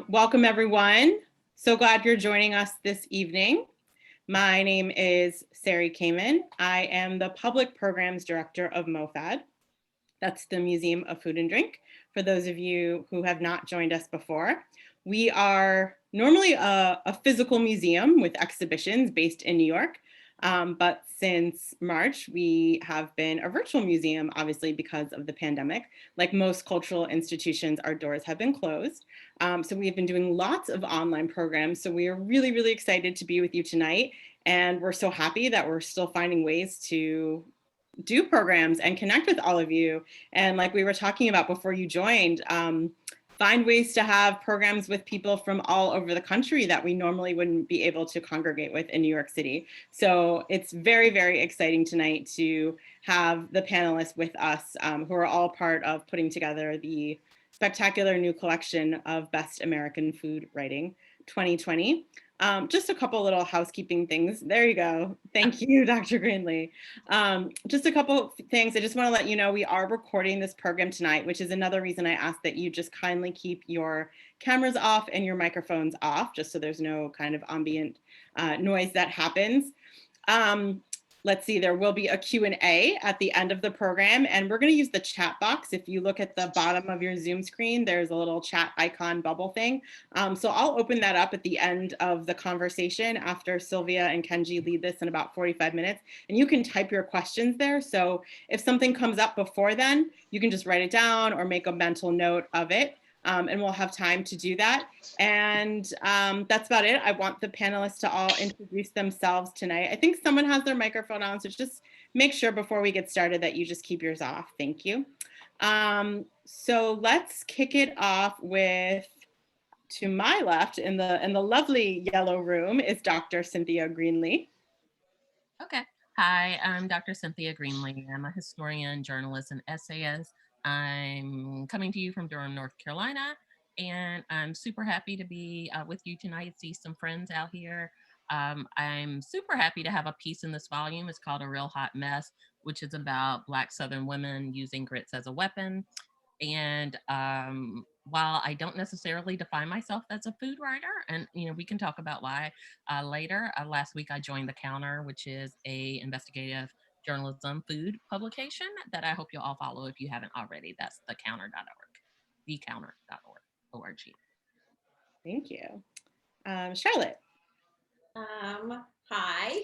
Welcome, everyone. So glad you're joining us this evening. My name is Sari Kamen. I am the Public Programs Director of MOFAD. That's the Museum of Food and Drink, for those of you who have not joined us before. We are normally a physical museum with exhibitions based in New York, but since March, we have been a virtual museum, obviously because of the pandemic. Like most cultural institutions, our doors have been closed. So we've been doing lots of online programs. So we are really, really excited to be with you tonight. And we're so happy that we're still finding ways to do programs and connect with all of you. And like we were talking about before you joined, find ways to have programs with people from all over the country that we normally wouldn't be able to congregate with in New York City. So it's very, very exciting tonight to have the panelists with us who are all part of putting together the spectacular new collection of Best American Food Writing 2020. Just a couple little housekeeping things. There you go. Thank you, Dr. Greenlee. Just a couple things. I just want to let you know we are recording this program tonight, which is another reason I ask that you just kindly keep your cameras off and your microphones off, just so there's no kind of ambient noise that happens. Let's see, there will be a Q&A at the end of the program, and we're going to use the chat box. If you look at the bottom of your Zoom screen, there's a little chat icon bubble thing. So I'll open that up at the end of the conversation after Sylvia and Kenji lead this in about 45 minutes. And you can type your questions there. So if something comes up before then, you can just write it down or make a mental note of it. And we'll have time to do that. And that's about it. I want the panelists to all introduce themselves tonight. I think someone has their microphone on, so just make sure before we get started that you just keep yours off. Thank you. So let's kick it off with, to my left in the lovely yellow room is Dr. Cynthia Greenlee. Okay. Hi, I'm Dr. Cynthia Greenlee. I'm a historian, journalist, and essayist. I'm coming to you from Durham, North Carolina, and I'm super happy to be with you tonight, see some friends out here. I'm super happy to have a piece in this volume. It's called A Real Hot Mess, which is about Black Southern women using grits as a weapon. And while I don't necessarily define myself as a food writer, and we can talk about why later. Last week I joined The Counter, which is a investigative journalism food publication that I hope you'll all follow if you haven't already. That's thecounter.org, thecounter.org. Thank you. Charlotte. Hi,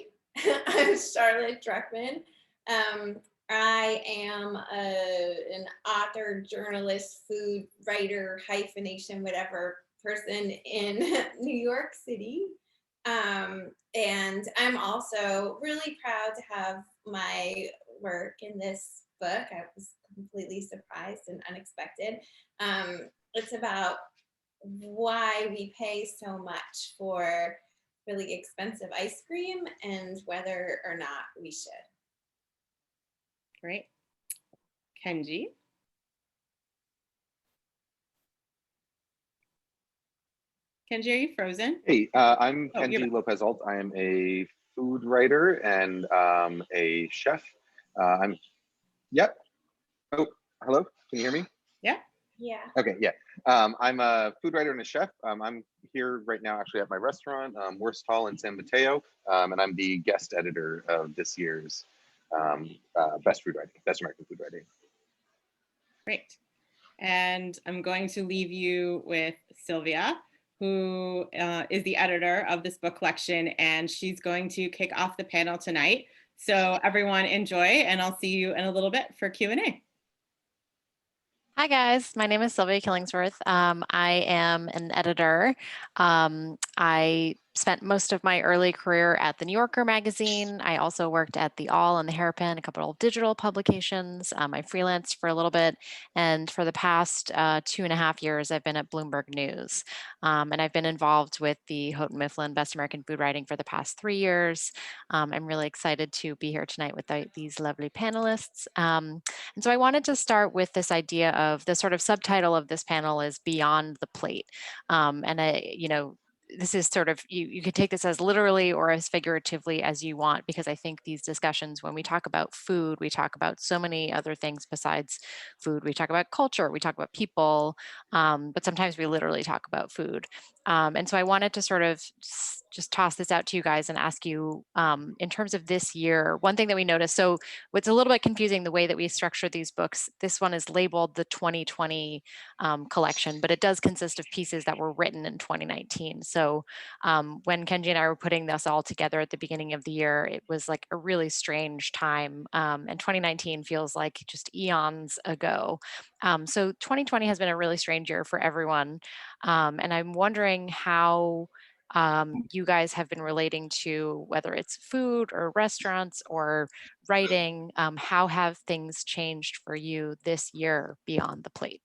I'm Charlotte Druckman. I am an author, journalist, food writer, hyphenation, whatever person in New York City. And I'm also really proud to have my work in this book. I was completely surprised and unexpected. It's about why we pay so much for really expensive ice cream and whether or not we should. Great. Kenji. Kenji, are you frozen? Hey, I'm Kenji López-Alt. I am a food writer and a chef. Yep. Oh, hello, can you hear me? Yeah. Yeah. Okay, yeah. I'm a food writer and a chef. I'm here right now actually at my restaurant, Worst Hall in San Mateo, and I'm the guest editor of this year's Best American Food Writing. Great. And I'm going to leave you with Sylvia, who is the editor of this book collection, and she's going to kick off the panel tonight. So everyone enjoy, and I'll see you in a little bit for Q&A. Hi guys, my name is Sylvia Killingsworth. I am an editor. I spent most of my early career at the New Yorker magazine. I also worked at the All and the Hairpin, a couple of digital publications. I freelanced for a little bit, and for the past 2.5 years, I've been at Bloomberg News. And I've been involved with the Houghton Mifflin Best American Food Writing for the past 3 years. I'm really excited to be here tonight with these lovely panelists. And so I wanted to start with this idea of the sort of subtitle of this panel is Beyond the Plate. this is sort of, you could take this as literally or as figuratively as you want, because I think these discussions, when we talk about food, we talk about so many other things besides food. We talk about culture, we talk about people, but sometimes we literally talk about food. And so I wanted to sort of just toss this out to you guys and ask you, in terms of this year, one thing that we noticed, so what's a little bit confusing, the way that we structure these books, this one is labeled the 2020 collection, but it does consist of pieces that were written in 2019. So when Kenji and I were putting this all together at the beginning of the year, it was like a really strange time. And 2019 feels like just eons ago. So 2020 has been a really strange year for everyone. And I'm wondering how you guys have been relating to, whether it's food or restaurants or writing, how have things changed for you this year beyond the plate?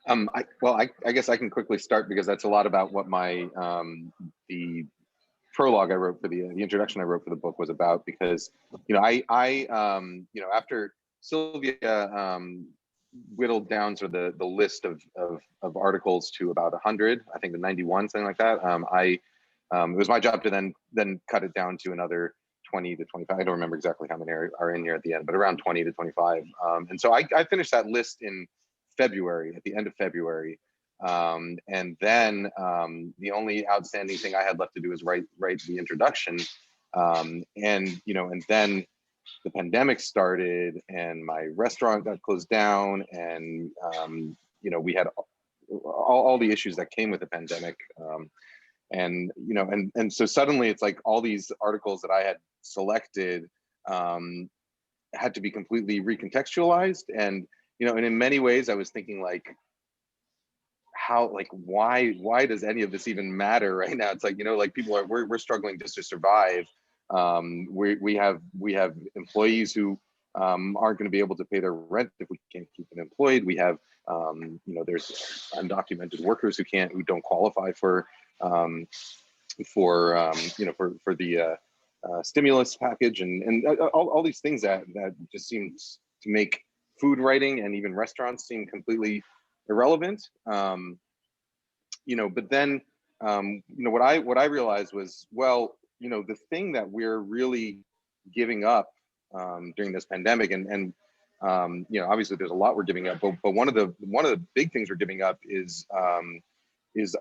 I guess I can quickly start, because that's a lot about what my the prologue I wrote for the introduction I wrote for the book was about. Because after Sylvia whittled down sort of the list of articles to about 100, I think the 91, something like that. It was my job to then cut it down to another 20 to 25. I don't remember exactly how many are in here at the end, but around 20 to 25. And so I finished that list in February, at the end of February. And then the only outstanding thing I had left to do was write the introduction. And then the pandemic started, and my restaurant got closed down, and we had all the issues that came with the pandemic. And so suddenly it's like all these articles that I had selected had to be completely recontextualized. And and in many ways I was thinking, like, why does any of this even matter right now? It's like, like we're struggling just to survive. We have employees who aren't going to be able to pay their rent if we can't keep them employed. We have there's undocumented workers who don't qualify for the stimulus package, and all these things that just seems to make food writing and even restaurants seem completely irrelevant. But then what I realized was, well, the thing that we're really giving up during this pandemic, and obviously there's a lot we're giving up, but one of the big things we're giving up is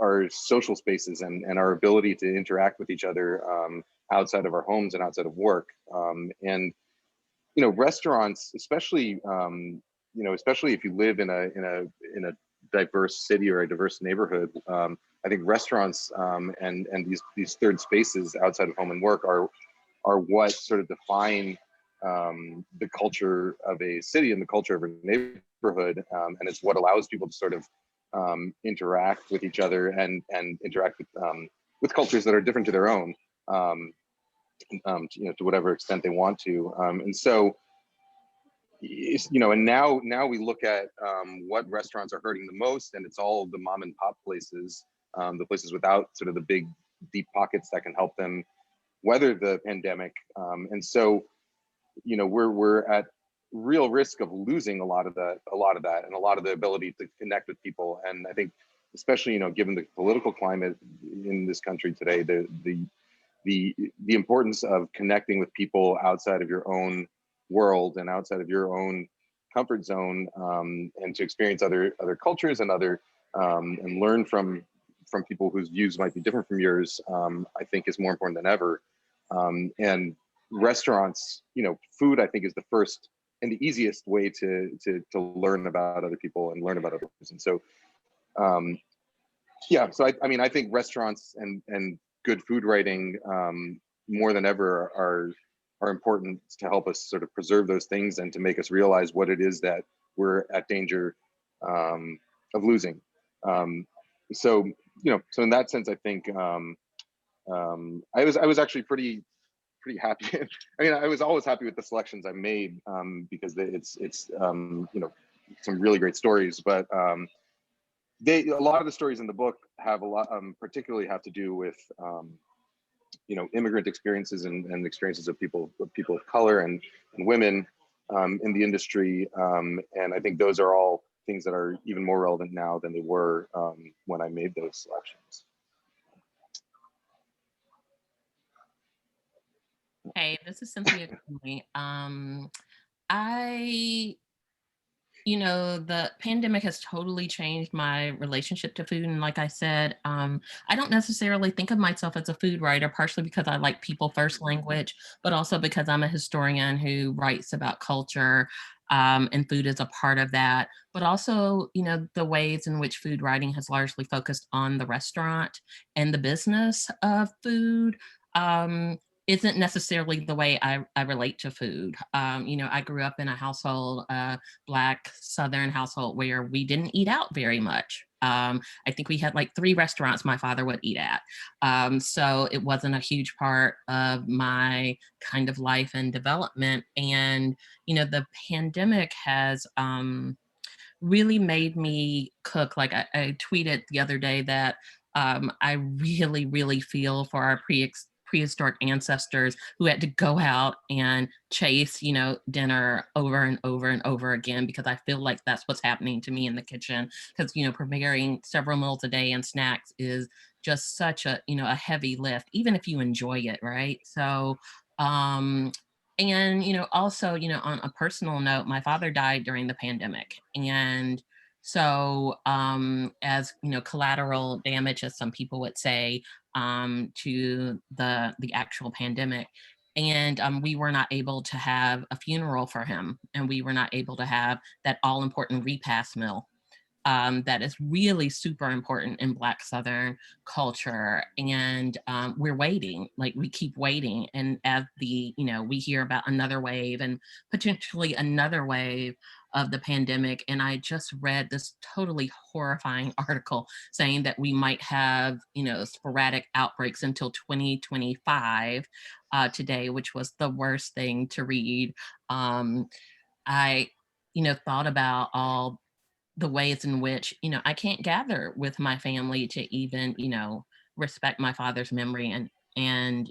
our social spaces and our ability to interact with each other outside of our homes and outside of work. And restaurants, especially especially if you live in a diverse city or a diverse neighborhood, I think restaurants and these third spaces outside of home and work are what sort of define the culture of a city and the culture of a neighborhood, and it's what allows people to sort of interact with each other and interact with cultures that are different to their own, to whatever extent they want to. And so, and now we look at what restaurants are hurting the most, and it's all the mom and pop places, the places without sort of the big deep pockets that can help them weather the pandemic. And so, we're at real risk of losing a lot of that and a lot of the ability to connect with people. And I think, especially given the political climate in this country today, the importance of connecting with people outside of your own world and outside of your own comfort zone, and to experience other cultures and and learn from people whose views might be different from yours, I think is more important than ever. And restaurants, food, I think, is the first and the easiest way to learn about other people and learn about others. And so, so I think restaurants and good food writing more than ever are important to help us sort of preserve those things and to make us realize what it is that we're at danger of losing. So in that sense, I think I was actually pretty happy. I mean, I was always happy with the selections I made, because it's some really great stories, but a lot of the stories in the book have particularly have to do with immigrant experiences and experiences of people of color and women in the industry, and I think those are all things that are even more relevant now than they were when I made those selections. Hey, this is Cynthia Greenlee. The pandemic has totally changed my relationship to food. And like I said, I don't necessarily think of myself as a food writer, partially because I like people first language, but also because I'm a historian who writes about culture, and food is a part of that. But also, the ways in which food writing has largely focused on the restaurant and the business of food. Isn't necessarily the way I relate to food. I grew up in a household, Black Southern household, where we didn't eat out very much. I think we had like 3 restaurants my father would eat at. So it wasn't a huge part of my kind of life and development. And, the pandemic has really made me cook. Like I tweeted the other day that I really, really feel for our prehistoric ancestors who had to go out and chase, dinner over and over and over again, because I feel like that's what's happening to me in the kitchen. Because, preparing several meals a day and snacks is just such a heavy lift, even if you enjoy it, right? So, and, also, on a personal note, my father died during the pandemic. And so, as, collateral damage, as some people would say, to the actual pandemic. And we were not able to have a funeral for him, and we were not able to have that all important repast meal that is really super important in Black Southern culture. And we're waiting, like we keep waiting. And as we hear about another wave and potentially another wave of the pandemic. And I just read this totally horrifying article saying that we might have, sporadic outbreaks until 2025 today, which was the worst thing to read. I, thought about all the ways in which, I can't gather with my family to even, respect my father's memory. And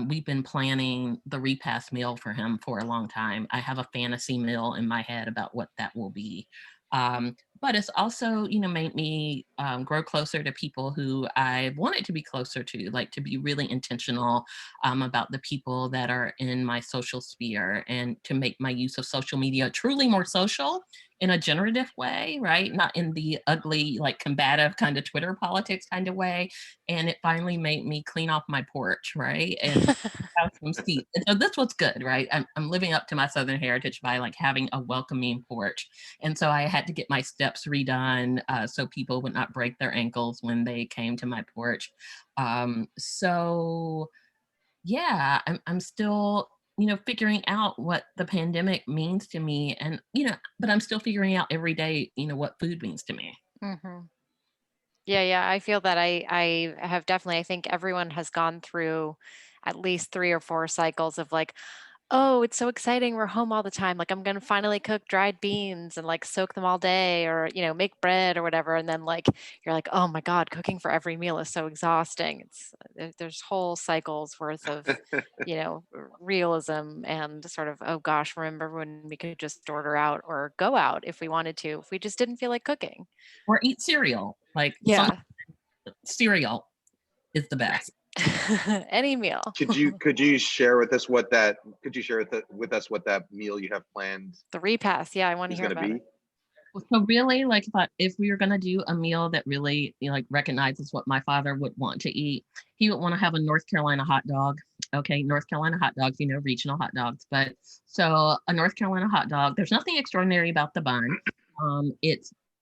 we've been planning the repast meal for him for a long time. I have a fantasy meal in my head about what that will be. But it's also, made me grow closer to people who I wanted to be closer to, like to be really intentional about the people that are in my social sphere, and to make my use of social media truly more social in a generative way, right? Not in the ugly, like combative kind of Twitter politics kind of way. And it finally made me clean off my porch, right? And have some seats. And so that's what's good, right? I'm living up to my Southern heritage by like having a welcoming porch. And so I had to get my steps redone so people would not break their ankles when they came to my porch. So yeah, I'm still, figuring out what the pandemic means to me. And, but I'm still figuring out every day, what food means to me. Mm-hmm. Yeah. I feel that I have definitely, I think everyone has gone through at least 3 or 4 cycles of like, oh, it's so exciting. We're home all the time. Like, I'm going to finally cook dried beans and like soak them all day, or, make bread or whatever. And then like, you're like, oh my God, cooking for every meal is so exhausting. There's whole cycles worth of, realism and sort of, oh gosh, remember when we could just order out or go out if we wanted to, if we just didn't feel like cooking. Or eat cereal. Like cereal is the best. Any meal. Could you share with us what that meal you have planned? The repast. Yeah, I want to hear about it. So really, like if we were going to do a meal that really recognizes what my father would want to eat, he would want to have a North Carolina hot dog. Okay, North Carolina hot dogs, regional hot dogs. But so a North Carolina hot dog, there's nothing extraordinary about the bun.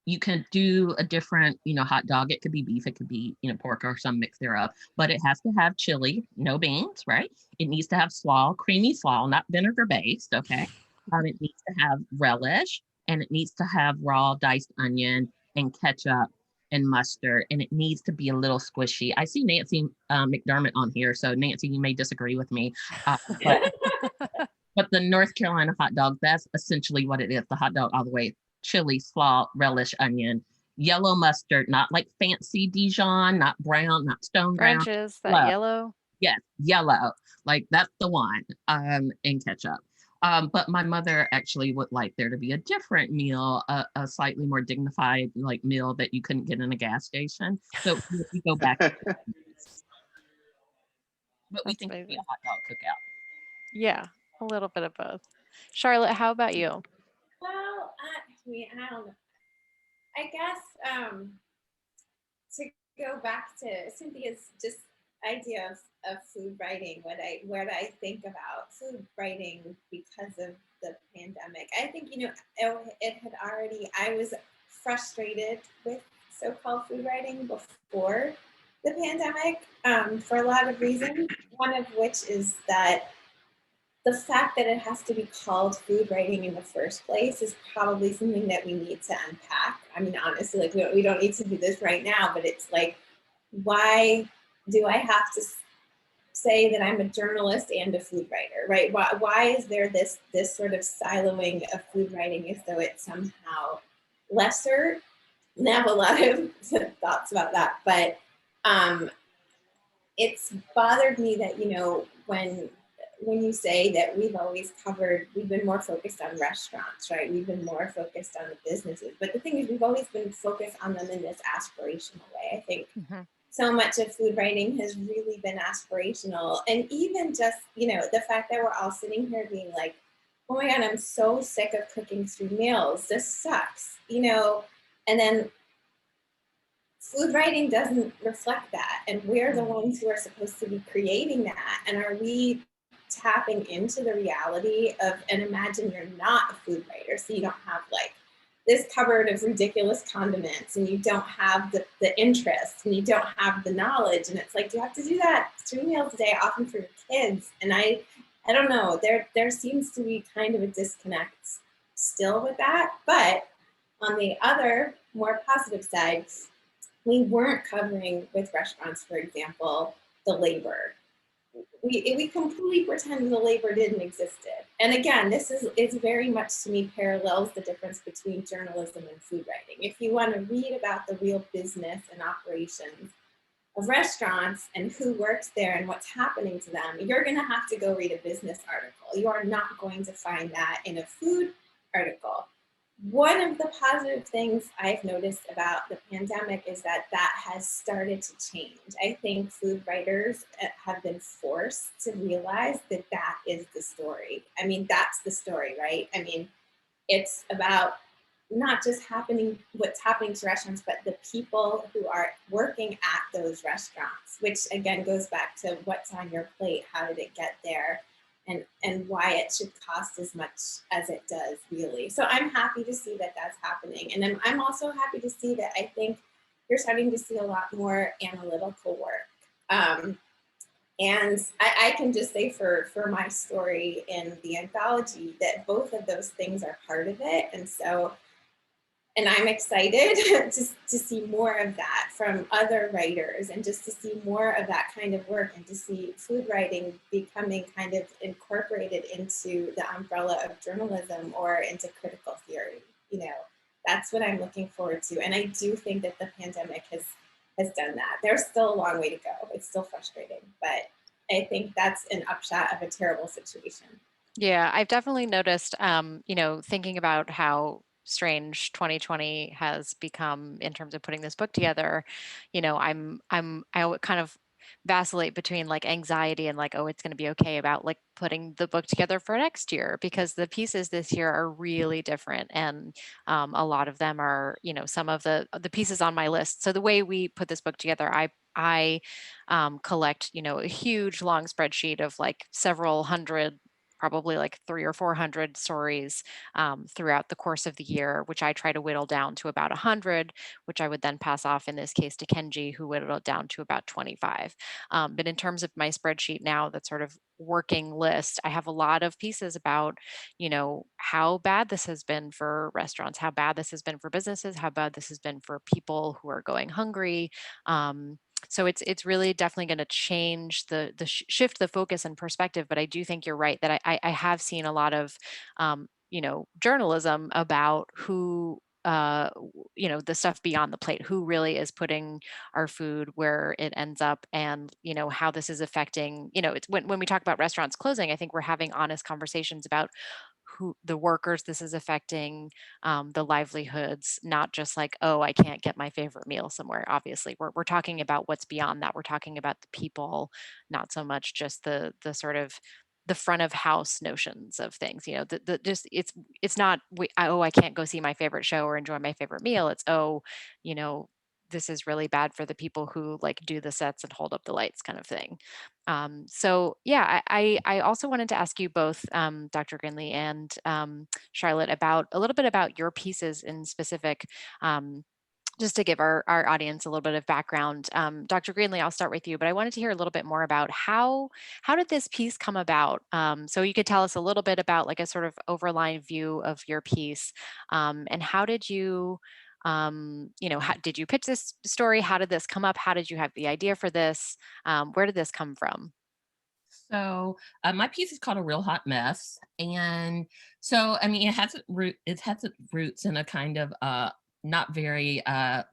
You can do a different, hot dog. It could be beef, it could be, pork or some mix thereof, but it has to have chili, no beans, right? It needs to have slaw, creamy slaw, not vinegar based, okay? It needs to have relish, and it needs to have raw diced onion and ketchup and mustard, and it needs to be a little squishy. I see Nancy McDermott on here, so Nancy, you may disagree with me, but the North Carolina hot dog, that's essentially what it is, the hot dog all the way. Chili, slaw, relish, onion, yellow mustard, not like fancy Dijon, not brown, not stone ground. Branches, that yellow. Yes, yellow, like that's the one. And ketchup. But my mother actually would like there to be a different meal, a slightly more dignified like meal that you couldn't get in a gas station. So we go back, but we That's think it'd be a amazing. hot dog cookout. Yeah, a little bit of both. Charlotte, how about you? Well, I don't know. I guess to go back to Cynthia's just idea of food writing, what I think about food writing because of the pandemic. I think, it had already, I was frustrated with so-called food writing before the pandemic for a lot of reasons. One of which is that the fact that it has to be called food writing in the first place is probably something that we need to unpack. I mean, honestly, like we don't need to do this right now, but it's like, why do I have to say that I'm a journalist and a food writer, right? Why is there this sort of siloing of food writing as though it's somehow lesser? And I have a lot of thoughts about that, but it's bothered me that, when you say that we've been more focused on restaurants, right? We've been more focused on the businesses. But the thing is, we've always been focused on them in this aspirational way. I think so much of food writing has really been aspirational. And even just, the fact that we're all sitting here being like, oh my God, I'm so sick of cooking 3 meals. This sucks, and then food writing doesn't reflect that. And we're the ones who are supposed to be creating that. And are we tapping into the reality of, and imagine you're not a food writer, so you don't have like this cupboard of ridiculous condiments, and you don't have the interest, and you don't have the knowledge. And it's like, do you have to do that 3 meals a day, often for your kids? And I don't know, there seems to be kind of a disconnect still with that. But on the other, more positive side, we weren't covering with restaurants, for example, the labor. We completely pretended the labor didn't exist. And again, this is very much, to me, parallels the difference between journalism and food writing. If you want to read about the real business and operations of restaurants and who works there and what's happening to them, you're going to have to go read a business article. You are not going to find that in a food article. One of the positive things I've noticed about the pandemic is that has started to change. I think food writers have been forced to realize that is the story. I mean, that's the story, right? I mean, it's about not just what's happening to restaurants, but the people who are working at those restaurants, which again goes back to what's on your plate, how did it get there? And why it should cost as much as it does, really. So I'm happy to see that that's happening. And I'm also happy to see that I think you're starting to see a lot more analytical work. And I can just say for my story in the anthology that both of those things are part of it. And I'm excited to see more of that from other writers, and just to see more of that kind of work, and to see food writing becoming kind of incorporated into the umbrella of journalism or into critical theory. That's what I'm looking forward to. And I do think that the pandemic has done that. There's still a long way to go. It's still frustrating, but I think that's an upshot of a terrible situation. Yeah, I've definitely noticed, thinking about how strange 2020 has become in terms of putting this book together. I kind of vacillate between like anxiety and like, oh, it's going to be okay about like putting the book together for next year, because the pieces this year are really different, and a lot of them are, some of the pieces on my list. So the way we put this book together, I collect, a huge long spreadsheet of like several hundred, probably like 300 or 400 stories throughout the course of the year, which I try to whittle down to about 100, which I would then pass off in this case to Kenji, who whittled it down to about 25. But in terms of my spreadsheet now, that sort of working list, I have a lot of pieces about, how bad this has been for restaurants, how bad this has been for businesses, how bad this has been for people who are going hungry. So it's really definitely going to change shift the focus and perspective. But I do think you're right that I have seen a lot of journalism about who you know, the stuff beyond the plate, who really is putting our food where it ends up, and, you know, how this is affecting, you know, it's when we talk about restaurants closing, I think we're having honest conversations about who the workers this is affecting, the livelihoods, not just like, oh, I can't get my favorite meal somewhere. Obviously, we're talking about what's beyond that. We're talking about the people, not so much just the sort of the front of house notions of things. You know, the just it's not oh, I can't go see my favorite show or enjoy my favorite meal. It's, oh, you know, this is really bad for the people who like do the sets and hold up the lights, kind of thing. So yeah, I also wanted to ask you both, Dr. Greenlee and Charlotte, about a little bit about your pieces in specific. Just to give our audience a little bit of background. Dr. Greenlee, I'll start with you, but I wanted to hear a little bit more about how did this piece come about? So you could tell us a little bit about like a sort of overline view of your piece, and how did you, you know, how, did you pitch this story? How did this come up? How did you have the idea for this? Where did this come from? So my piece is called "A Real Hot Mess," and so I mean, it has its roots in a kind of not very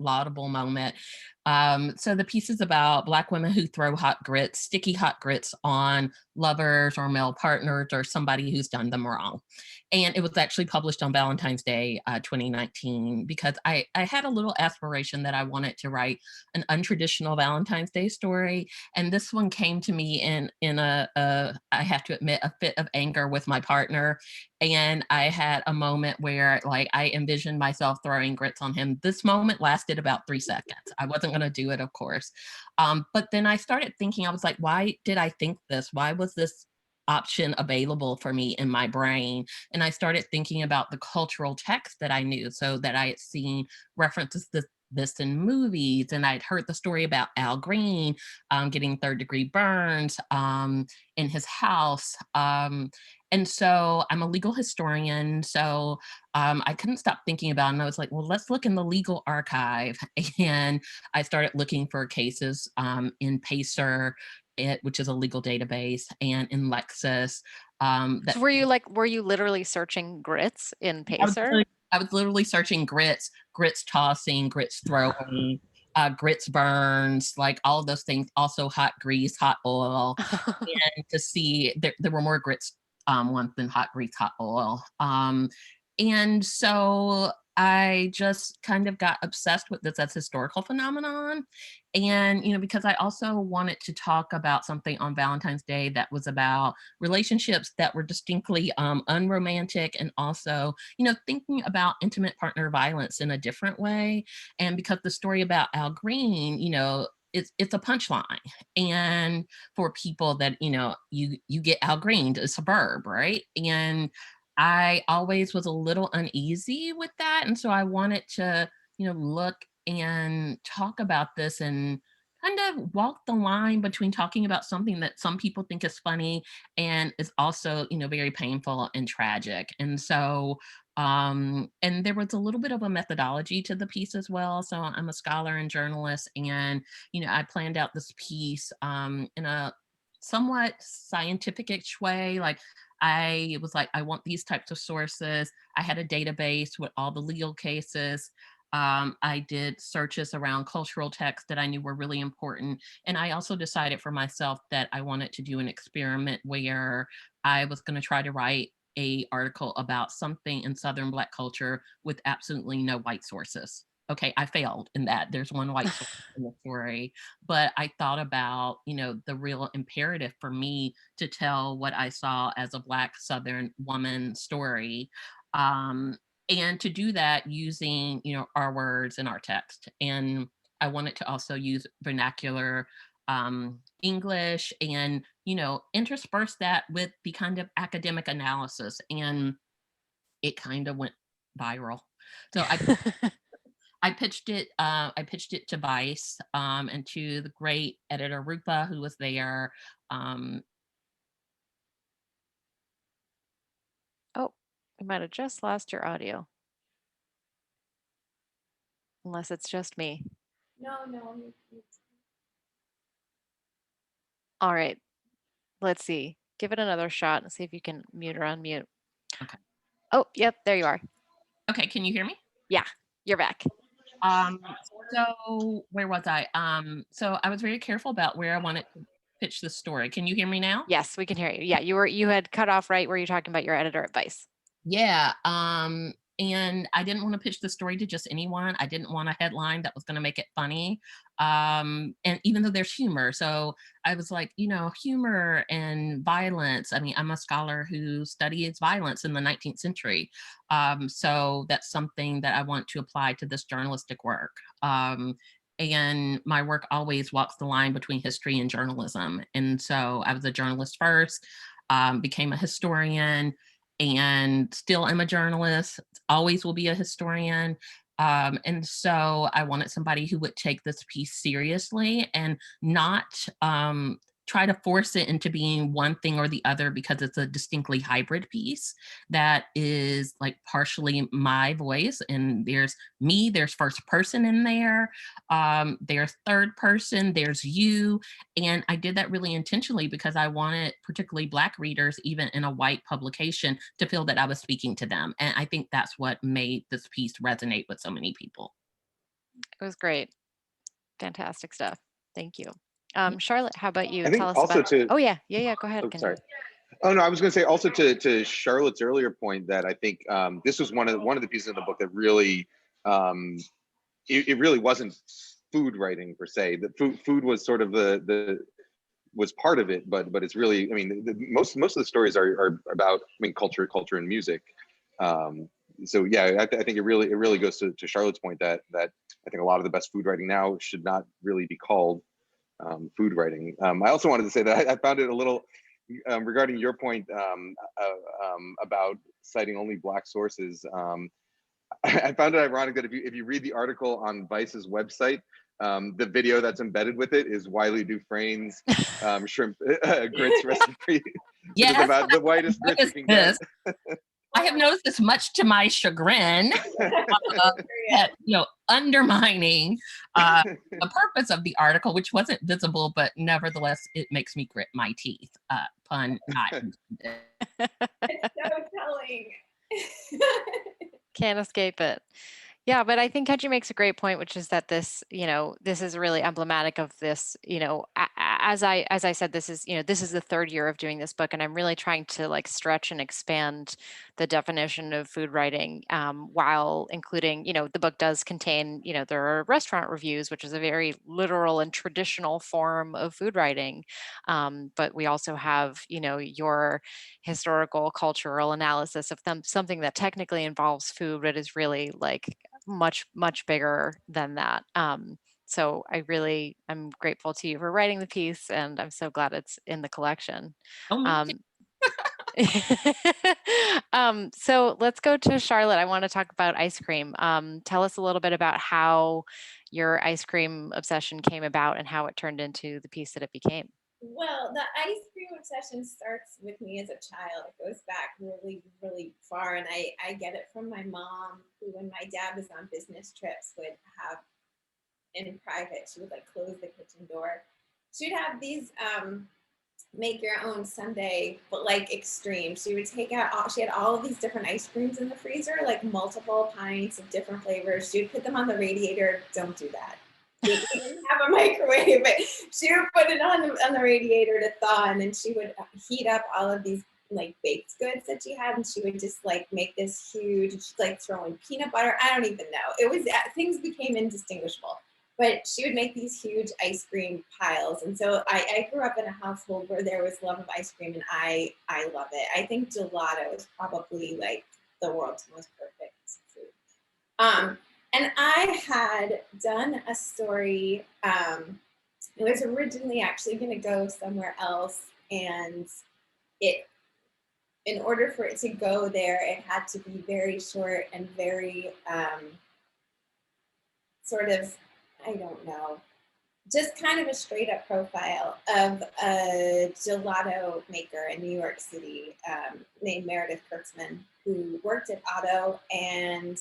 laudable moment. So the piece is about Black women who throw sticky hot grits on lovers or male partners or somebody who's done them wrong. And it was actually published on Valentine's Day, 2019, because I had a little aspiration that I wanted to write an untraditional Valentine's Day story. And this one came to me in I have to admit, a fit of anger with my partner. And I had a moment where like I envisioned myself throwing grits on him. This moment lasted about 3 seconds. I wasn't going to do it, of course. But then I started thinking, I was like, why did I think this? Why was this option available for me in my brain? And I started thinking about the cultural text that I knew, so that I had seen references to this in movies, and I'd heard the story about Al Green getting third-degree burns in his house. And so I'm a legal historian, so I couldn't stop thinking about it. And I was like, well, let's look in the legal archive. And I started looking for cases in Pacer, which is a legal database, and in Lexis. So were you literally searching grits in Pacer? I was literally searching grits tossing, grits throwing, grits burns, like all of those things. Also hot grease, hot oil, and to see there were more grits ones than hot grease, hot oil. And so I just kind of got obsessed with this as historical phenomenon. And, you know, because I also wanted to talk about something on Valentine's Day that was about relationships that were distinctly unromantic, and also, you know, thinking about intimate partner violence in a different way. And because the story about Al Green, you know, it's a punchline, and for people that, you know, you get Al Green to suburb, right? And I always was a little uneasy with that. And so I wanted to, you know, look and talk about this and kind of walk the line between talking about something that some people think is funny and is also, you know, very painful and tragic. And so, and there was a little bit of a methodology to the piece as well. So I'm a scholar and journalist, and, you know, I planned out this piece in a somewhat scientific-ish way. Like, I was like, I want these types of sources. I had a database with all the legal cases. I did searches around cultural texts that I knew were really important. And I also decided for myself that I wanted to do an experiment where I was going to try to write a article about something in Southern Black culture with absolutely no white sources. Okay, I failed in that. There's one white source in the story, but I thought about, you know, the real imperative for me to tell what I saw as a Black Southern woman story. And to do that using, you know, our words and our text. And I wanted to also use vernacular English, and, you know, intersperse that with the kind of academic analysis. And it kind of went viral. So I pitched it to Vice, and to the great editor Rupa, who was there. Oh, we might have just lost your audio. Unless it's just me. No. All right, let's see. Give it another shot and see if you can mute or unmute. Okay. Oh, yep, there you are. Okay, can you hear me? Yeah. You're back. So where was I? So I was very careful about where I wanted to pitch the story. Can you hear me now? Yes, we can hear you. Yeah, you had cut off right where you're talking about your editor advice. Yeah. And I didn't want to pitch the story to just anyone. I didn't want a headline that was going to make it funny. And even though there's humor. So I was like, humor and violence. I mean, I'm a scholar who studies violence in the 19th century. So that's something that I want to apply to this journalistic work. And my work always walks the line between history and journalism. And so I was a journalist first, became a historian, and still am a journalist, always will be a historian. And so I wanted somebody who would take this piece seriously and not try to force it into being one thing or the other, because it's a distinctly hybrid piece that is like partially my voice. And there's me, there's first person in there, there's third person, there's you. And I did that really intentionally because I wanted particularly Black readers, even in a white publication, to feel that I was speaking to them. And I think that's what made this piece resonate with so many people. It was great. Fantastic stuff. Thank you. Charlotte, how about you? I think Tell us also about. to. Oh yeah. Go ahead. Oh, Kendra. sorry. Oh no, I was going to say also to Charlotte's earlier point that I think this was one of the pieces of the book that really it really wasn't food writing per se. The food was sort of was part of it, but it's really, I mean, most of the stories are about, I mean, culture and music. So yeah, I think it really goes to Charlotte's point that I think a lot of the best food writing now should not really be called food writing. I also wanted to say that I found it a little regarding your point about citing only Black sources. I found it ironic that if you read the article on Vice's website, the video that's embedded with it is Wiley Dufresne's shrimp grits recipe, which is about the whitest grits you can get. I have noticed this much to my chagrin, that, undermining the purpose of the article, which wasn't visible, but nevertheless, it makes me grit my teeth. Pun not intended. It's so telling. Can't escape it. Yeah, but I think Kenji makes a great point, which is that this, this is really emblematic of this, as I said, this is the third year of doing this book, and I'm really trying to like stretch and expand the definition of food writing, while including, the book does contain, there are restaurant reviews, which is a very literal and traditional form of food writing. But we also have, your historical cultural analysis of something that technically involves food, but is really like much bigger than that. So I'm grateful to you for writing the piece, and I'm so glad it's in the collection. So let's go to Charlotte. I want to talk about ice cream. Tell us a little bit about how your ice cream obsession came about and how it turned into the piece that it became. Well, the ice cream obsession starts with me as a child. It goes back really, really far. And I get it from my mom, who, when my dad was on business trips, would have in private, she would like close the kitchen door. She'd have these make your own sundae, but like extreme. She would take out she had all of these different ice creams in the freezer, like multiple pints of different flavors. She would put them on the radiator. Don't do that. She didn't have a microwave, but she would put it on the radiator to thaw, and then she would heat up all of these like baked goods that she had, and she would just like make this huge, she'd like throw in peanut butter. I don't even know. It was, things became indistinguishable. But she would make these huge ice cream piles. And so I grew up in a household where there was love of ice cream, and I love it. I think gelato is probably like the world's most perfect food. And I had done a story, it was originally actually going to go somewhere else, and in order for it to go there, it had to be very short and very sort of, I don't know, just kind of a straight up profile of a gelato maker in New York City named Meredith Kurtzman, who worked at Otto and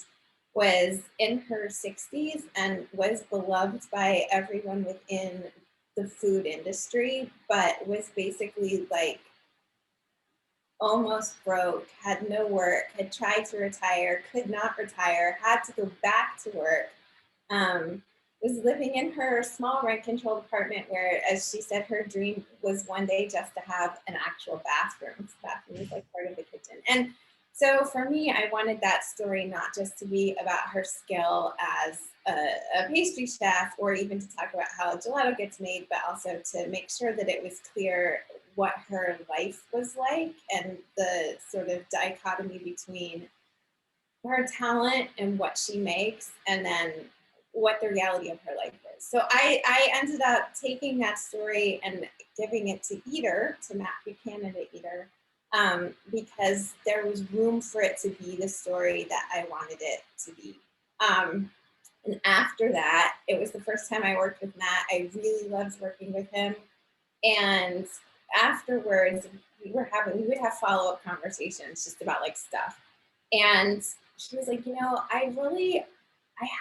was in her 60s and was beloved by everyone within the food industry, but was basically like almost broke, had no work, had tried to retire, could not retire, had to go back to work, was living in her small rent-controlled apartment where, as she said, her dream was one day just to have an actual bathroom. The bathroom was like part of the kitchen. And so for me, I wanted that story not just to be about her skill as a pastry chef, or even to talk about how gelato gets made, but also to make sure that it was clear what her life was like and the sort of dichotomy between her talent and what she makes, and then what the reality of her life is. So I ended up taking that story and giving it to Eater, to Matt Buchanan at Eater, because there was room for it to be the story that I wanted it to be. And after that, it was the first time I worked with Matt. I really loved working with him. And afterwards, we would have follow-up conversations just about like stuff. And he was like, you know, I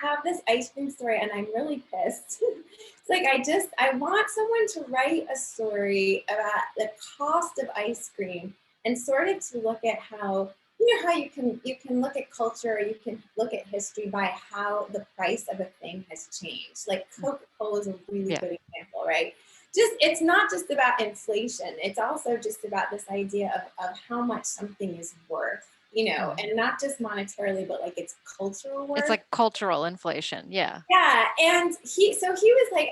have this ice cream story and I'm really pissed. It's like, I want someone to write a story about the cost of ice cream and sort of to look at how, you know, how you can look at culture, you can look at history by how the price of a thing has changed. Like Coca-Cola is a really good example, right? It's not just about inflation. It's also just about this idea of how much something is worth, you know, and not just monetarily, but like it's cultural worth. It's like cultural inflation. Yeah. Yeah. And he was like,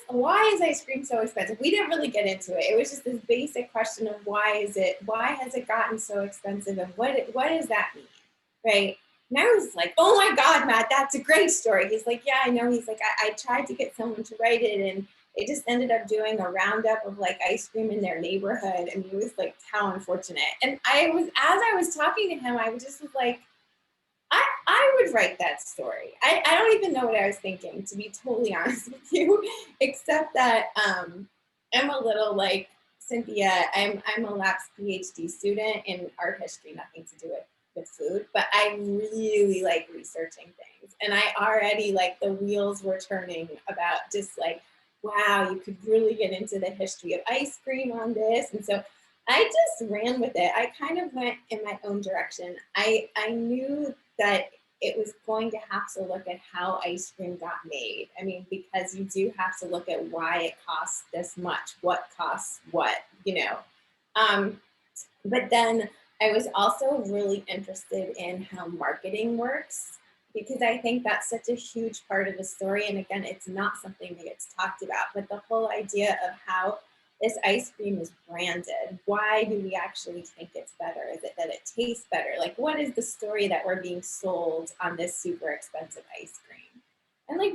why is ice cream so expensive? We didn't really get into it. It was just this basic question of why has it gotten so expensive? And what does that mean? Right. And I was like, oh my God, Matt, that's a great story. He's like, yeah, I know. He's like, I tried to get someone to write it, and they just ended up doing a roundup of like ice cream in their neighborhood. And he was like, how unfortunate. And as I was talking to him, I was just like, I would write that story. I don't even know what I was thinking, to be totally honest with you, except that I'm a little like Cynthia. I'm a lapsed PhD student in art history, nothing to do with food, but I really like researching things. And I already, like, the wheels were turning about just like, wow, you could really get into the history of ice cream on this. And so I just ran with it. I kind of went in my own direction. I knew that it was going to have to look at how ice cream got made. I mean, because you do have to look at why it costs this much, what costs what, you know. But then I was also really interested in how marketing works, because I think that's such a huge part of the story. And again, it's not something that gets talked about, but the whole idea of how this ice cream is branded. Why do we actually think it's better? Is it that it tastes better? Like, what is the story that we're being sold on this super expensive ice cream? And like,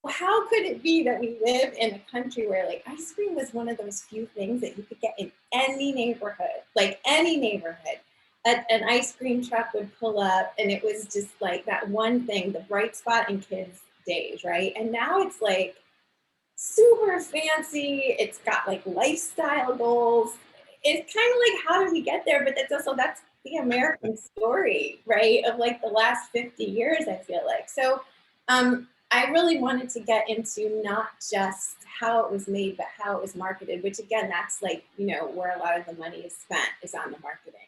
how could it be that we live in a country where like ice cream was one of those few things that you could get in any neighborhood, like any neighborhood? An ice cream truck would pull up, and it was just like that one thing, the bright spot in kids' days, right? And now it's like super fancy. It's got like lifestyle goals. It's kind of like, how did we get there? But that's the American story, right? Of like the last 50 years, I feel like. So I really wanted to get into not just how it was made, but how it was marketed, which again, that's like, you know, where a lot of the money is spent, is on the marketing.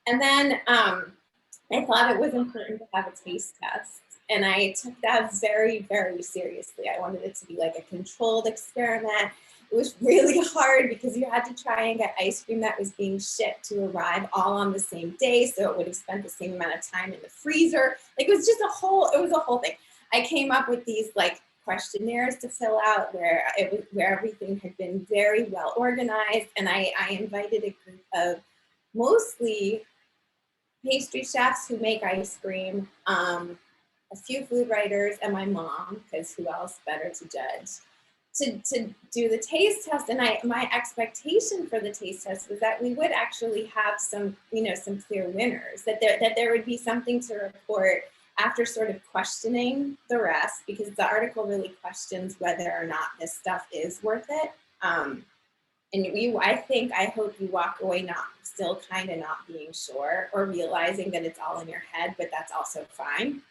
And then I thought it was important to have a taste test. And I took that very, very seriously. I wanted it to be like a controlled experiment. It was really hard because you had to try and get ice cream that was being shipped to arrive all on the same day. So it would have spent the same amount of time in the freezer. Like, it was a whole thing. I came up with these like questionnaires to fill out where everything had been very well organized. And I invited a group of mostly pastry chefs who make ice cream, a few food writers, and my mom, because who else better to judge, to do the taste test. And my expectation for the taste test was that we would actually have some, you know, some clear winners, that there would be something to report after sort of questioning the rest, because the article really questions whether or not this stuff is worth it. And I hope you walk away still kind of not being sure, or realizing that it's all in your head, but that's also fine.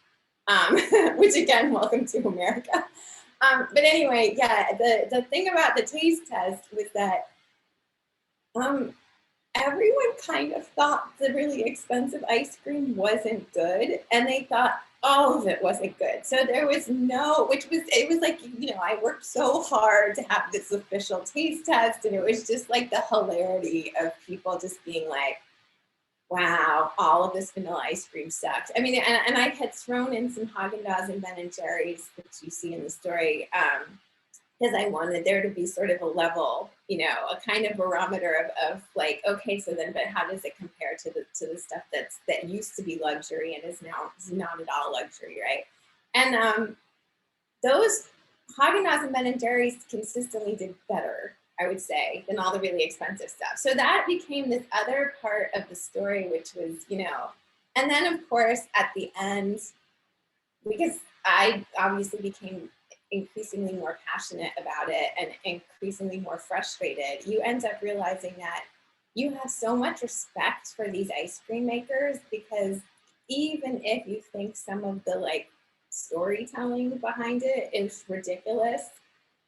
Which again, welcome to America. But anyway, yeah, the thing about the taste test was that everyone kind of thought the really expensive ice cream wasn't good, and they thought all of it wasn't good. So there was no, it was like, you know, I worked so hard to have this official taste test, and it was just like the hilarity of people just being like, wow, all of this vanilla ice cream sucks. I mean, and I had thrown in some Haagen-Dazs and Ben & Jerry's, which you see in the story, because I wanted there to be sort of a level, you know, a kind of barometer of like, okay, so then, but how does it compare to the stuff that used to be luxury and is now not at all luxury, right? And those Haagen-Dazs and Ben & Jerry's consistently did better, I would say, than all the really expensive stuff. So that became this other part of the story, which was, you know, and then of course at the end, because I obviously became increasingly more passionate about it and increasingly more frustrated, you end up realizing that you have so much respect for these ice cream makers, because even if you think some of the like storytelling behind it is ridiculous,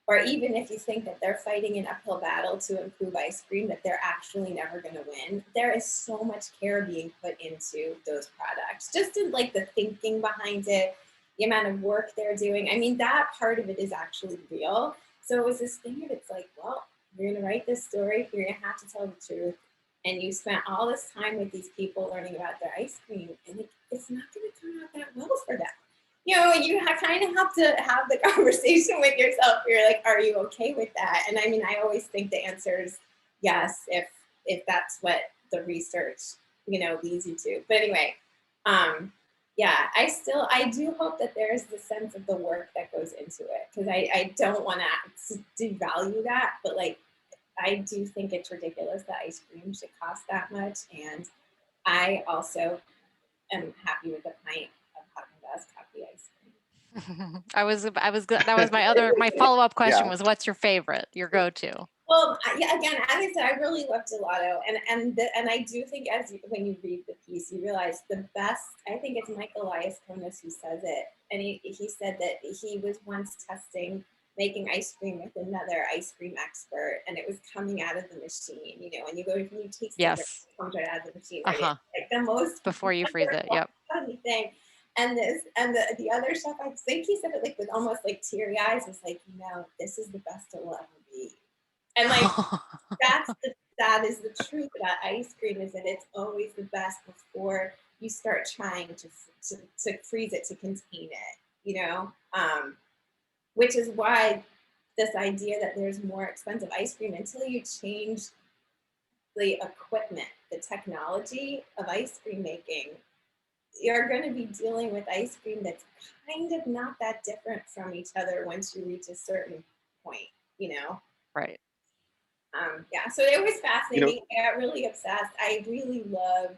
or even if you think that they're fighting an uphill battle to improve ice cream that they're actually never going to win, there is so much care being put into those products, just in like the thinking behind it, the amount of work they're doing. I mean, that part of it is actually real. So it was this thing of, it's like, well, you're going to write this story, you're going to have to tell the truth, and you spent all this time with these people learning about their ice cream, and it's not going to turn out that well for them. You know, you kind of have to have the conversation with yourself. You're like, are you okay with that? And I mean, I always think the answer is yes, if that's what the research, you know, leads you to. But anyway, yeah, I do hope that there's the sense of the work that goes into it, because I don't want to devalue that, but like, I do think it's ridiculous that ice cream should cost that much. And I also am happy with the pint of Haagen-Dazs coffee ice cream. That was my follow-up question Yeah. was, what's your favorite, your go-to? Well, yeah, again, as I said, I really love gelato, and I do think when you read the piece, you realize the best. I think it's Michael Elias-Konis who says it, and he said that he was once testing making ice cream with another ice cream expert, and it was coming out of the machine, you know, and you taste Yes. it comes right out of the machine, right? Uh-huh. It's like the most Before you freeze it, yep. funny thing. And the other chef, I think he said it like with almost like teary eyes, was like, you know, this is the best it will ever be. And like that is the truth about ice cream, is that it's always the best before you start trying to freeze it, to contain it, you know, which is why this idea that there's more expensive ice cream, until you change the equipment, the technology of ice cream making, you're going to be dealing with ice cream that's kind of not that different from each other once you reach a certain point, you know? Right. Yeah, so it was fascinating. You know, I got really obsessed. I really loved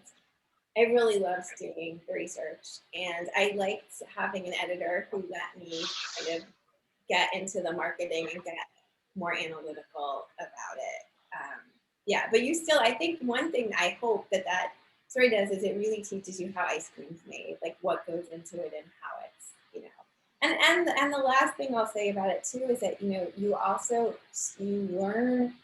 doing the research, and I liked having an editor who let me kind of get into the marketing and get more analytical about it. Yeah, but I think one thing I hope that story does is it really teaches you how ice cream's made, like what goes into it and how it's, you know. And the last thing I'll say about it too is that, you know, you learn.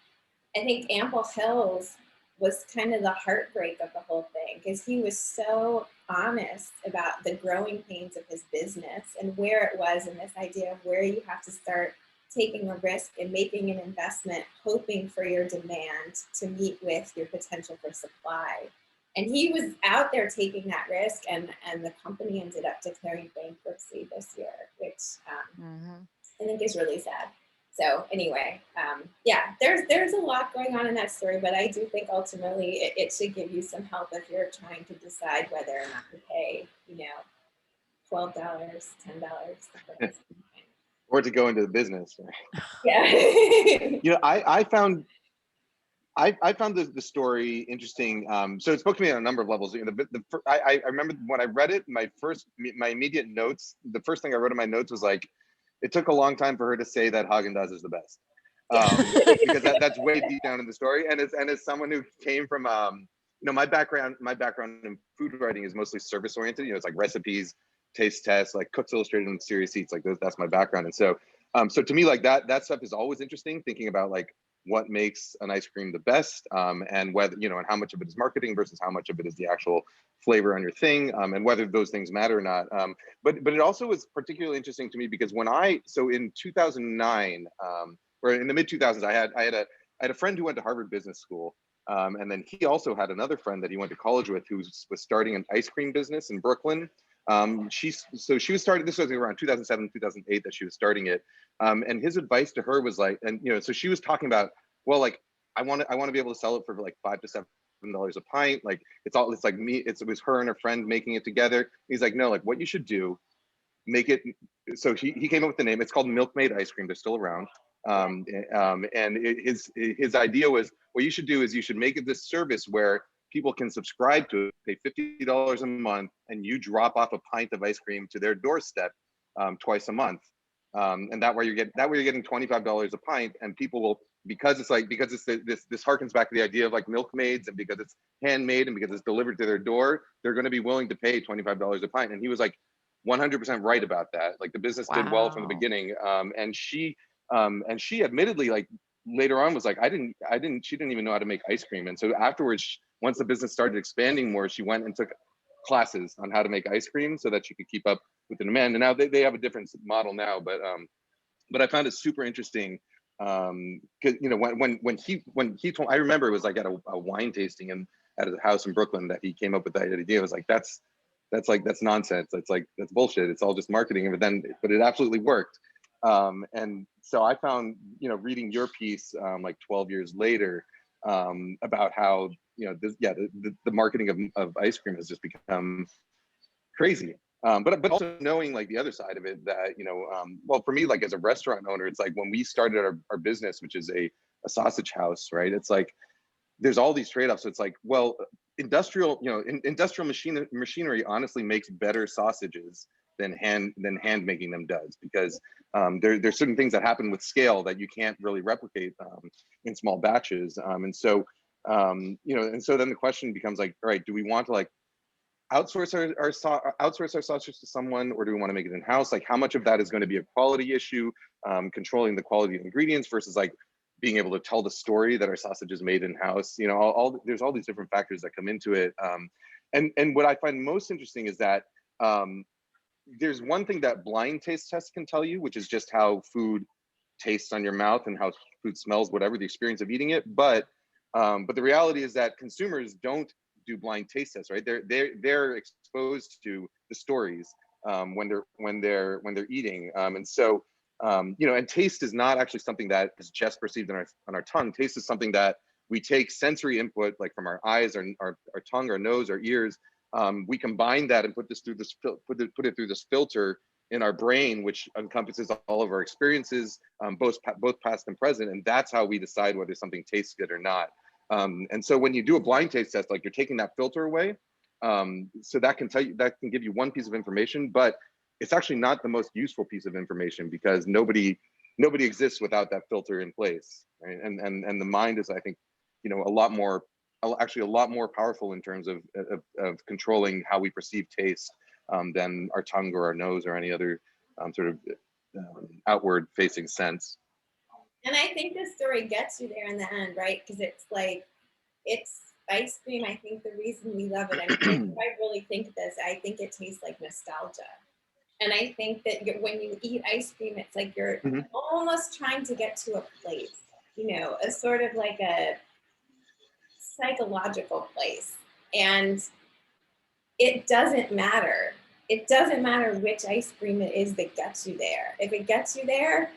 I think Ample Hills was kind of the heartbreak of the whole thing, because he was so honest about the growing pains of his business and where it was, and this idea of where you have to start taking a risk and making an investment, hoping for your demand to meet with your potential for supply. And he was out there taking that risk, and the company ended up declaring bankruptcy this year, which I think is really sad. So anyway, yeah, there's a lot going on in that story, but I do think ultimately it should give you some help if you're trying to decide whether or not to pay, you know, $12, $10. or to go into the business. Yeah. You know, I found the story interesting. So it spoke to me on a number of levels. You know, I remember when I read it, my immediate notes, the first thing I wrote in my notes was like, it took a long time for her to say that Haagen-Dazs is the best, because that's way deep down in the story. And as someone who came from, you know, my background in food writing is mostly service oriented. You know, it's like recipes, taste tests, like Cooks Illustrated and Serious Eats, like that's my background. And so, so to me, like that stuff is always interesting. Thinking about like what makes an ice cream the best, and whether, you know, and how much of it is marketing versus how much of it is the actual flavor on your thing, and whether those things matter or not. But it also was particularly interesting to me because so in 2009, or in the mid 2000s, I had a friend who went to Harvard Business School, and then he also had another friend that he went to college with who was starting an ice cream business in Brooklyn. She was starting, this was around 2007, 2008 that she was starting it. And his advice to her was like, and you know, so she was talking about, well, like, I want to be able to sell it for like $5 to $7 a pint. Like it's like me, it was her and her friend making it together. He's like, no, like what you should do, make it. So he came up with the name. It's called Milkmaid Ice Cream. They're still around. His idea was, what you should do is you should make it this service where people can subscribe to it, pay $50 a month, and you drop off a pint of ice cream to their doorstep twice a month. And that way you're getting $25 a pint, and people will, because this harkens back to the idea of like milkmaids, and because it's handmade and because it's delivered to their door, they're going to be willing to pay $25 a pint. And he was like 100% right about that. Like the business did well from the beginning. And she admittedly, like later on, was like, she didn't even know how to make ice cream. And so afterwards, once the business started expanding more, she went and took classes on how to make ice cream so that she could keep up with the demand. And now they have a different model now, but I found it super interesting. Cause you know, when he told, I remember it was like at a wine tasting at a house in Brooklyn that he came up with that idea. It was like, that's nonsense. That's bullshit. It's all just marketing. But it absolutely worked. And so I found, you know, reading your piece like 12 years later about how, you know, the marketing of ice cream has just become crazy. But also knowing like the other side of it, that, you know, well, for me, like as a restaurant owner, it's like when we started our business, which is a sausage house, right? It's like there's all these trade-offs. So it's like, well, industrial machinery honestly makes better sausages than hand making them does, because there's certain things that happen with scale that you can't really replicate in small batches. And so you know, and so then the question becomes like, all right, do we want to like outsource our sausage to someone, or do we want to make it in-house? Like how much of that is going to be a quality issue, controlling the quality of ingredients versus like being able to tell the story that our sausage is made in-house? You know, there's all these different factors that come into it. And what I find most interesting is that there's one thing that blind taste tests can tell you, which is just how food tastes on your mouth and how food smells, whatever the experience of eating it. But the reality is that consumers don't do blind taste tests, right? They're exposed to the stories when they're eating, and so you know, and taste is not actually something that is just perceived on our tongue. Taste is something that we take sensory input, like from our eyes, our tongue, our nose, our ears. We combine that and put it through this filter in our brain, which encompasses all of our experiences, both past and present, and that's how we decide whether something tastes good or not. And so when you do a blind taste test, like you're taking that filter away, so that can give you one piece of information, but it's actually not the most useful piece of information, because nobody exists without that filter in place, right? And the mind is, I think, you know, a lot more powerful in terms of controlling how we perceive taste than our tongue or our nose or any other sort of outward facing sense. And I think this story gets you there in the end, right? Because it's like, it's ice cream. I think the reason we love it, I mean, I really think this, I think it tastes like nostalgia. And I think that when you eat ice cream, it's like you're almost trying to get to a place, you know, a sort of like a psychological place. And it doesn't matter. It doesn't matter which ice cream it is that gets you there. If it gets you there,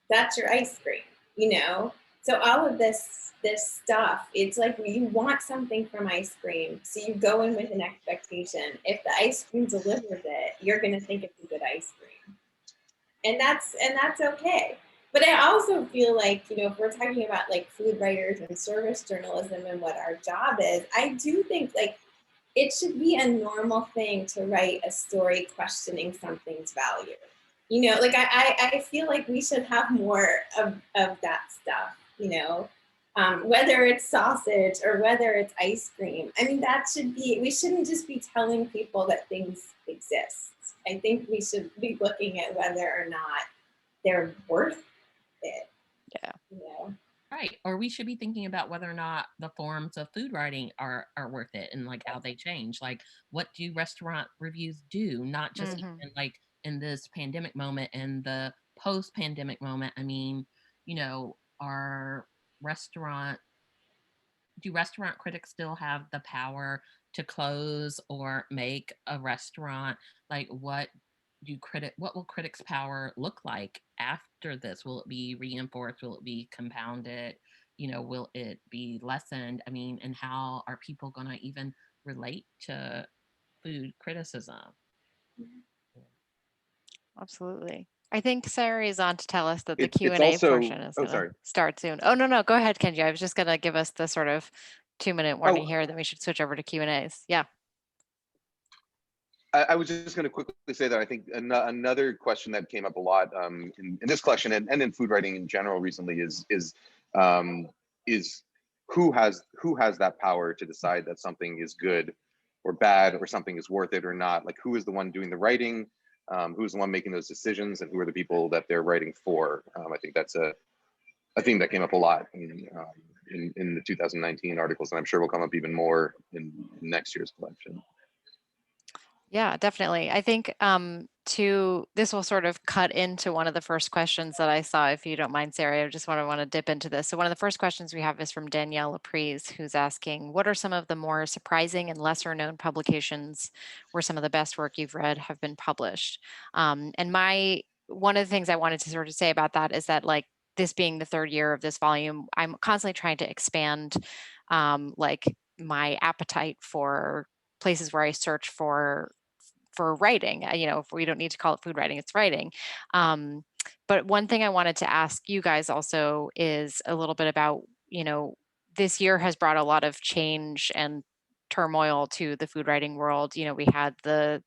that's your ice cream, you know? So all of this stuff, it's like you want something from ice cream, so you go in with an expectation. If the ice cream delivers it, you're gonna think it's a good ice cream. And that's okay. But I also feel like, you know, if we're talking about like food writers and service journalism and what our job is, I do think like it should be a normal thing to write a story questioning something's value. You know, like I feel like we should have more of that stuff, you know, whether it's sausage or whether it's ice cream. I mean, we shouldn't just be telling people that things exist. I think we should be looking at whether or not they're worth it. Yeah. You know? Right. Or we should be thinking about whether or not the forms of food writing are worth it and like how they change. Like, what do restaurant reviews do? Not just Mhm. even like in this pandemic moment and the post-pandemic moment. I mean, are restaurant do restaurant critics still have the power to close or make a restaurant? Like, what will critics power look like after this? Will it be reinforced? Will it be compounded? Will it be lessened? I mean, and how are people going to even relate to food criticism? Absolutely. I think Sarah is on to tell us that the It's Q&A also, portion is oh, going to sorry. start soon. Oh, no, go ahead, Kenji. I was just going to give us the sort of 2-minute warning Oh, here, then we should switch over to Q&As. Yeah. I was just going to quickly say that I think another question that came up a lot in this collection and in food writing in general recently is who has that power to decide that something is good or bad or something is worth it or not? Like, who is the one doing the writing? Who's the one making those decisions, and who are the people that they're writing for? I think that's a theme that came up a lot in the 2019 articles, and I'm sure will come up even more in next year's collection. Yeah, definitely. I think this will sort of cut into one of the first questions that I saw, if you don't mind, Sarah. I just want to dip into this. So one of the first questions we have is from Danielle Laprise, who's asking, what are some of the more surprising and lesser known publications where some of the best work you've read have been published? And one of the things I wanted to sort of say about that is that, like, this being the third year of this volume, I'm constantly trying to expand like my appetite for places where I search for writing. If we don't need to call it food writing, it's writing. But one thing I wanted to ask you guys also is a little bit about, this year has brought a lot of change and turmoil to the food writing world. We had the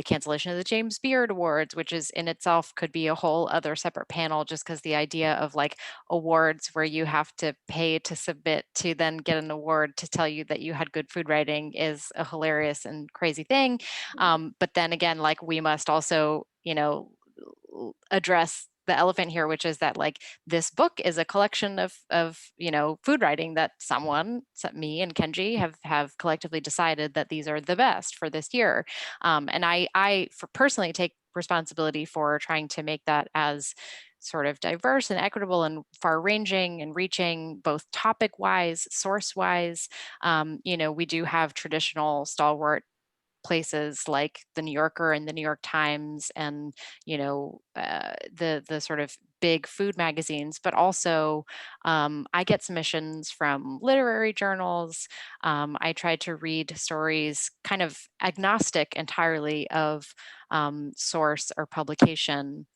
cancellation of the James Beard Awards, which is in itself could be a whole other separate panel, just because the idea of like awards where you have to pay to submit to then get an award to tell you that you had good food writing is a hilarious and crazy thing. But then again, like, we must also, address the elephant here, which is that, like, this book is a collection of food writing that me and Kenji have collectively decided that these are the best for this year. And I personally take responsibility for trying to make that as sort of diverse and equitable and far ranging and reaching, both topic wise, source wise. We do have traditional stalwart places like the New Yorker and the New York Times and the sort of big food magazines, but also I get submissions from literary journals. I try to read stories kind of agnostic entirely of source or publication.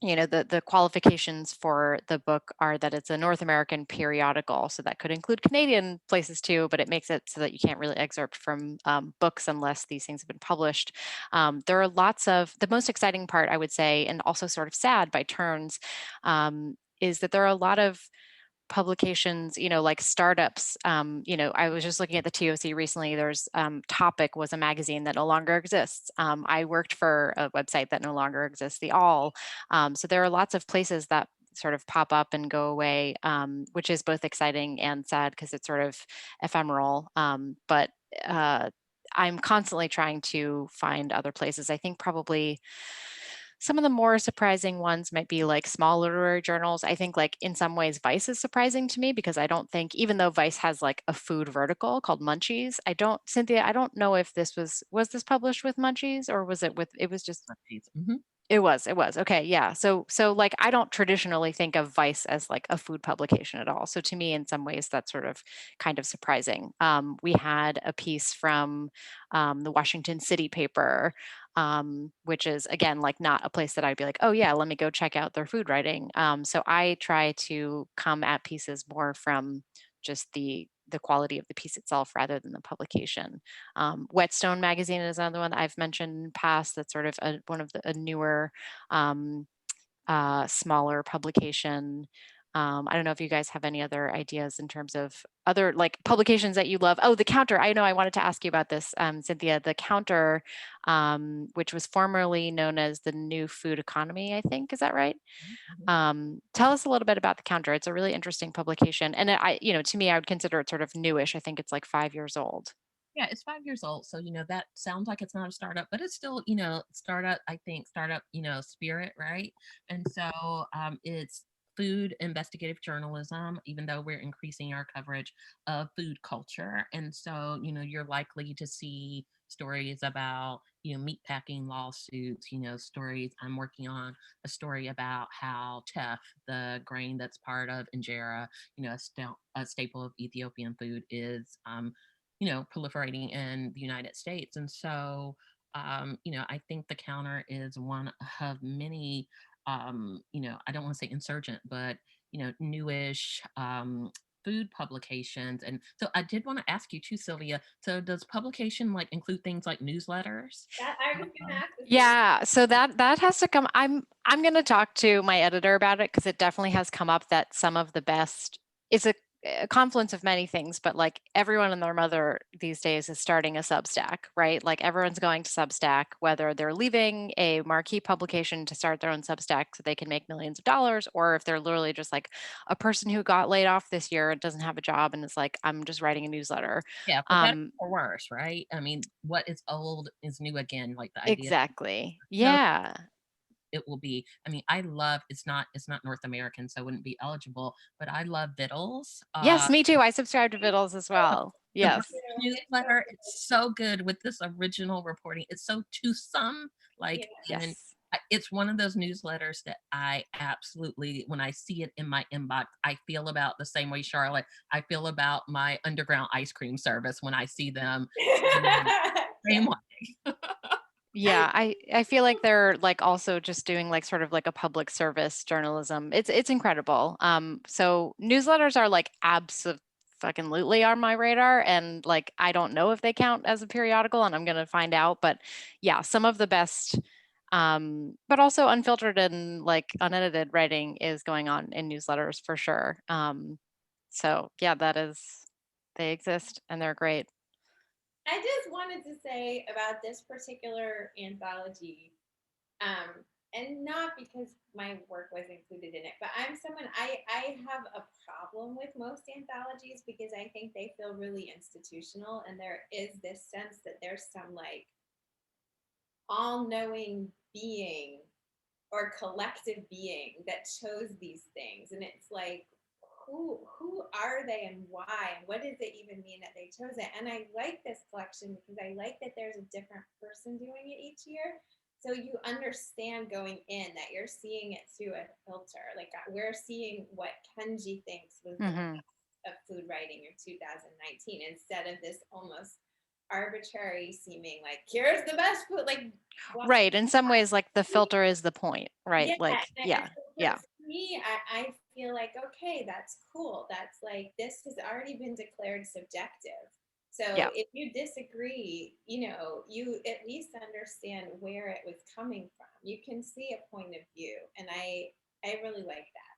The qualifications for the book are that it's a North American periodical, so that could include Canadian places too, but it makes it so that you can't really excerpt from books unless these things have been published. There are lots of, the most exciting part, I would say, and also sort of sad by turns, is that there are a lot of publications, like startups. I was just looking at the TOC recently. There's Topic was a magazine that no longer exists. I worked for a website that no longer exists, The All. So there are lots of places that sort of pop up and go away, which is both exciting and sad because it's sort of ephemeral. But I'm constantly trying to find other places. I think probably some of the more surprising ones might be like small literary journals. I think, like, in some ways Vice is surprising to me because I don't think, even though Vice has like a food vertical called Munchies, Cynthia, I don't know if this was this published with Munchies or was it just Mhm. it was. Okay. Yeah. So like, I don't traditionally think of Vice as like a food publication at all. So to me, in some ways, that's sort of kind of surprising. We had a piece from the Washington City paper, which is, again, like, not a place that I'd be like, oh yeah, let me go check out their food writing. So I try to come at pieces more from just the quality of the piece itself rather than the publication. Whetstone magazine is another one that I've mentioned in the past. That's sort of a newer, smaller publication. I don't know if you guys have any other ideas in terms of other like publications that you love. Oh, The Counter. I know I wanted to ask you about this, Cynthia. The Counter, which was formerly known as the New Food Economy, I think. Is that right? Tell us a little bit about The Counter. It's a really interesting publication. And to me, I would consider it sort of newish. I think it's like 5 years old. Yeah, it's 5 years old. So, that sounds like it's not a startup, but it's still, startup, I think, startup, spirit, right? And so it's food investigative journalism, even though we're increasing our coverage of food culture. And so, you're likely to see stories about, meatpacking lawsuits, stories. I'm working on a story about how teff, the grain that's part of injera, a staple of Ethiopian food, is proliferating in the United States. And so, I think The Counter is one of many, I don't want to say insurgent, but, newish food publications. And so I did want to ask you too, Sylvia. So does publication like include things like newsletters? That I was gonna ask. Yeah, so that has to come. I'm going to talk to my editor about it because it definitely has come up that some of the best is a confluence of many things, but like everyone and their mother these days is starting a Substack, right? Like everyone's going to Substack, whether they're leaving a marquee publication to start their own Substack so they can make millions of dollars, or if they're literally just like a person who got laid off this year and doesn't have a job and is like, I'm just writing a newsletter. Yeah, for better or worse, right? I mean, what is old is new again, like the idea. Exactly. Yeah. It will be. I mean, I love. It's not North American, so it wouldn't be eligible. But I love Vittles. Yes, me too. I subscribe to Vittles as well. Yes. The newsletter, it's so good with this original reporting. It's so toothsome. Like, and it's one of those newsletters that I absolutely, when I see it in my inbox, I feel about the same way, Charlotte, I feel about my underground ice cream service when I see them. Same way. Yeah, I feel like they're like also just doing like sort of like a public service journalism. It's incredible. So newsletters are like absolutely on my radar, and like I don't know if they count as a periodical, and I'm gonna find out. But yeah, some of the best, but also unfiltered and like unedited writing is going on in newsletters for sure. So yeah, they exist and they're great. I just wanted to say about this particular anthology, and not because my work was included in it, but I'm someone, I have a problem with most anthologies because I think they feel really institutional, and there is this sense that there's some like all-knowing being or collective being that chose these things, and it's like, who are they and why? What does it even mean that they chose it? And I like this collection because I like that there's a different person doing it each year. So you understand going in that you're seeing it through a filter. Like we're seeing what Kenji thinks was the best of food writing in 2019 instead of this almost arbitrary seeming like here's the best food, like right. In some ways, like the filter is the point, right? Yeah, like yeah. For me, I feel like, okay, that's cool. That's like, this has already been declared subjective. So if you disagree, you at least understand where it was coming from. You can see a point of view. And I really like that.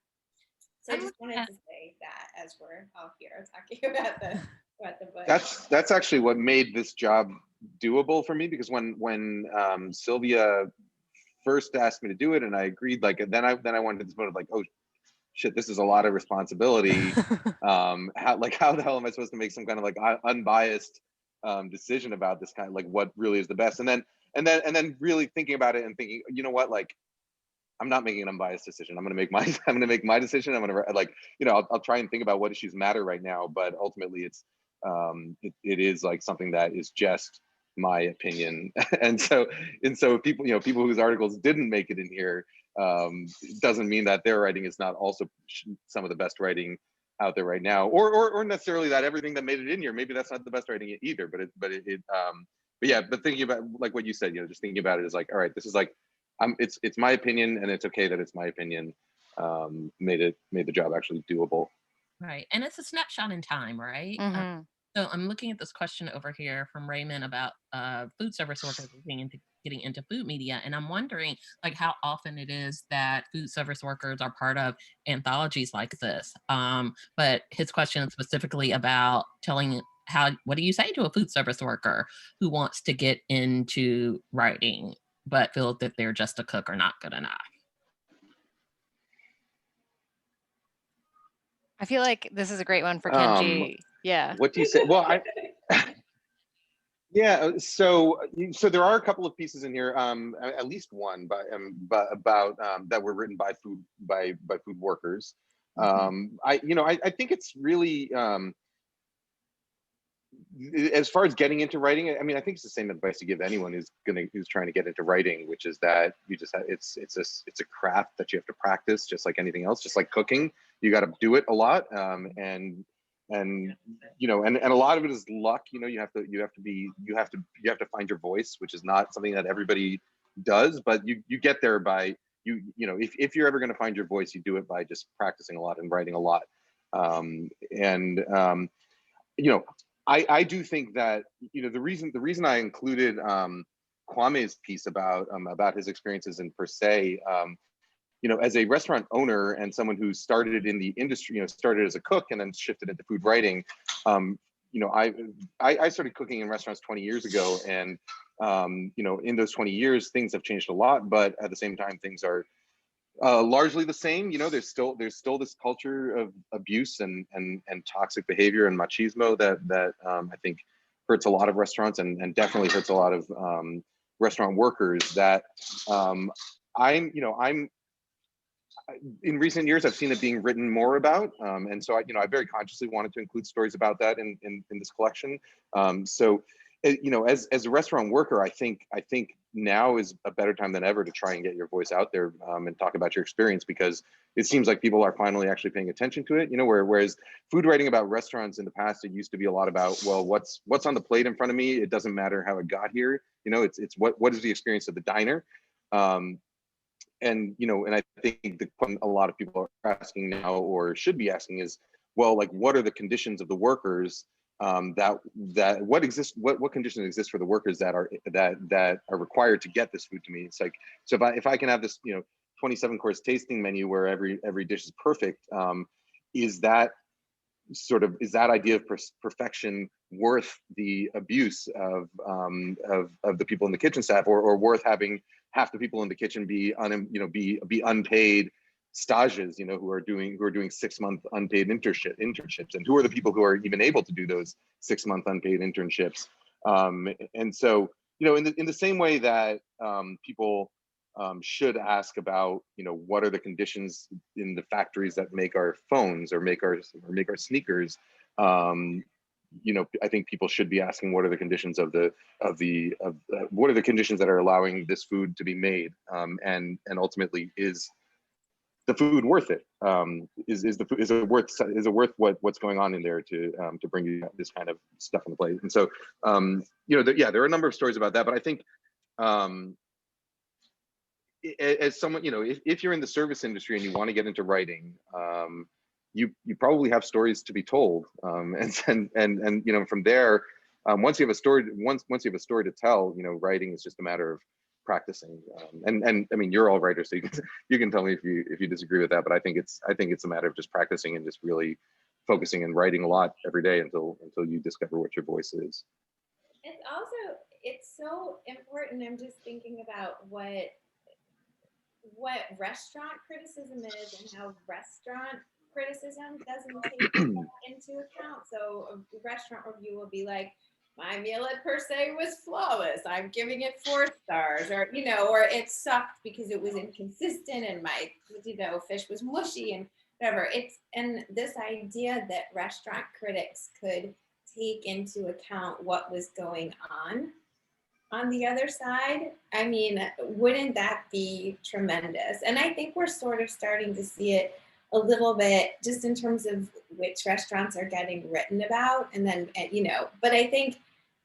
So I just wanted to say that as we're all here talking about the book. That's actually what made this job doable for me, because when Sylvia first asked me to do it and I agreed, like then I wanted this mode of like, oh shit, this is a lot of responsibility. How the hell am I supposed to make some kind of like unbiased decision about this kind of like what really is the best? And then really thinking about it and thinking, you know what, like I'm not making an unbiased decision. I'm gonna make my decision. I'm gonna like, I'll try and think about what issues matter right now, but ultimately it's it is like something that is just my opinion. and so people whose articles didn't make it in here, doesn't mean that their writing is not also some of the best writing out there right now, or necessarily that everything that made it in here, maybe that's not the best writing either, but thinking about like what you said, just thinking about it is like, all right, this is like, it's my opinion, and it's okay that it's my opinion. Made the job actually doable. Right, and it's a snapshot in time, right? So I'm looking at this question over here from Raymond about food service workers being getting into food media. And I'm wondering like how often it is that food service workers are part of anthologies like this. But his question is specifically about telling what do you say to a food service worker who wants to get into writing, but feels that they're just a cook or not good enough? I feel like this is a great one for Kenji. Yeah. What do you say? Well, yeah. So there are a couple of pieces in here, at least one, about that were written by food workers. I think it's really as far as getting into writing. I mean, I think it's the same advice to give anyone who's trying to get into writing, which is that you just it's a craft that you have to practice, just like anything else, just like cooking. You got to do it a lot, and a lot of it is luck. You have to find your voice, which is not something that everybody does, but you get there by if you're ever going to find your voice, you do it by just practicing a lot and writing a lot. I do think that the reason I included Kwame's piece about his experiences in per se, as a restaurant owner and someone who started in the industry, started as a cook and then shifted into food writing, I started cooking in restaurants 20 years ago, and in those 20 years things have changed a lot, but at the same time things are largely the same. There's still this culture of abuse and toxic behavior and machismo that I think hurts a lot of restaurants and definitely hurts a lot of restaurant workers. That I'm in recent years I've seen it being written more about, and so I very consciously wanted to include stories about that in this collection. As a restaurant worker, I think now is a better time than ever to try and get your voice out there and talk about your experience, because it seems like people are finally actually paying attention to it. Whereas food writing about restaurants in the past, it used to be a lot about, well, what's on the plate in front of me. It doesn't matter how it got here. It's what is the experience of the diner. And I think the question a lot of people are asking now, or should be asking, is, well, like, what are the conditions of the workers what conditions exist for the workers that are required to get this food to me? It's like, so if I can have this 27 course tasting menu where every dish is perfect, is that idea of perfection worth the abuse of the people in the kitchen staff, or worth having half the people in the kitchen be unpaid stages, who are doing 6-month unpaid internships, and who are the people who are even able to do those 6-month unpaid internships? And so, in the same way that people should ask about, what are the conditions in the factories that make our phones or make our sneakers, I think people should be asking, what are the conditions what are the conditions that are allowing this food to be made, and ultimately, is the food worth it? Is it worth what's going on in there to bring you this kind of stuff on the plate? And so, there are a number of stories about that, but I think as someone, if you're in the service industry and you want to get into writing, you probably have stories to be told, and from there, once you have a story to tell, writing is just a matter of practicing. And I mean, you're all writers, so you can tell me if you disagree with that, but I think it's a matter of just practicing and just really focusing and writing a lot every day until you discover what your voice is. It's so important. I'm just thinking about what restaurant criticism is and how restaurant criticism doesn't take that into account. So a restaurant review will be like, my meal at per se was flawless, I'm giving it 4 stars, or or it sucked because it was inconsistent and my fish was mushy and whatever. And this idea that restaurant critics could take into account what was going on the other side, I mean, wouldn't that be tremendous? And I think we're sort of starting to see it a little bit just in terms of which restaurants are getting written about. And then, but I think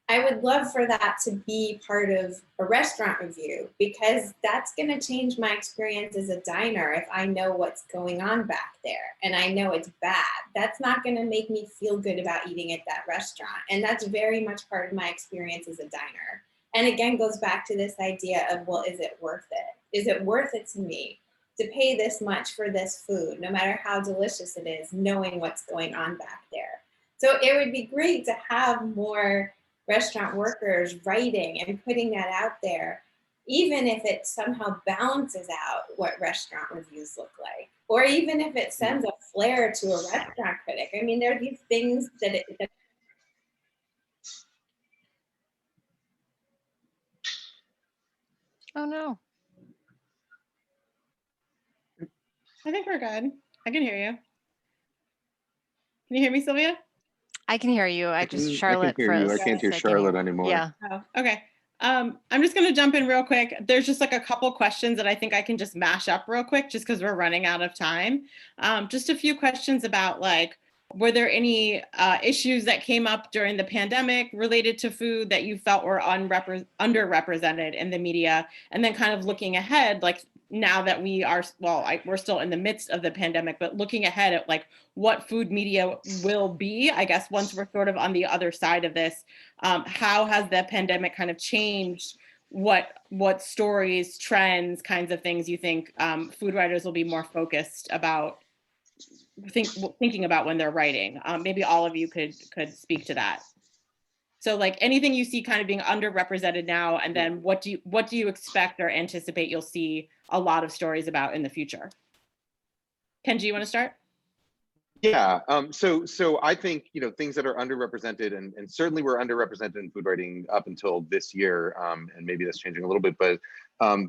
I would love for that to be part of a restaurant review, because that's going to change my experience as a diner. If I know what's going on back there and I know it's bad, that's not going to make me feel good about eating at that restaurant. And that's very much part of my experience as a diner. And again, goes back to this idea of, well, is it worth it? Is it worth it to me to pay this much for this food, no matter how delicious it is, knowing what's going on back there? So it would be great to have more restaurant workers writing and putting that out there, even if it somehow balances out what restaurant reviews look like, or even if it sends a flare to a restaurant critic. I mean, there are these things that Oh no. I think we're good. I can hear you. Can you hear me, Sylvia? I can hear you. Charlotte I can hear you. I froze. can't hear So Charlotte anymore. Yeah. Oh, okay. I'm just going to jump in real quick. There's just like a couple questions that I think I can just mash up real quick just because we're running out of time. Just a few questions about like, were there any issues that came up during the pandemic related to food that you felt were underrepresented in the media? And then kind of looking ahead, like now that we are, we're still in the midst of the pandemic, but looking ahead at like what food media will be, I guess, once we're sort of on the other side of this. How has the pandemic kind of changed what stories, trends, kinds of things you think food writers will be more focused about thinking about when they're writing? Maybe all of you could speak to that. So like anything you see kind of being underrepresented now, and then what do you expect or anticipate you'll see a lot of stories about in the future? Kenji, you want to start? Yeah, so I think, you know, things that are underrepresented, and certainly we're underrepresented in food writing up until this year, and maybe that's changing a little bit, but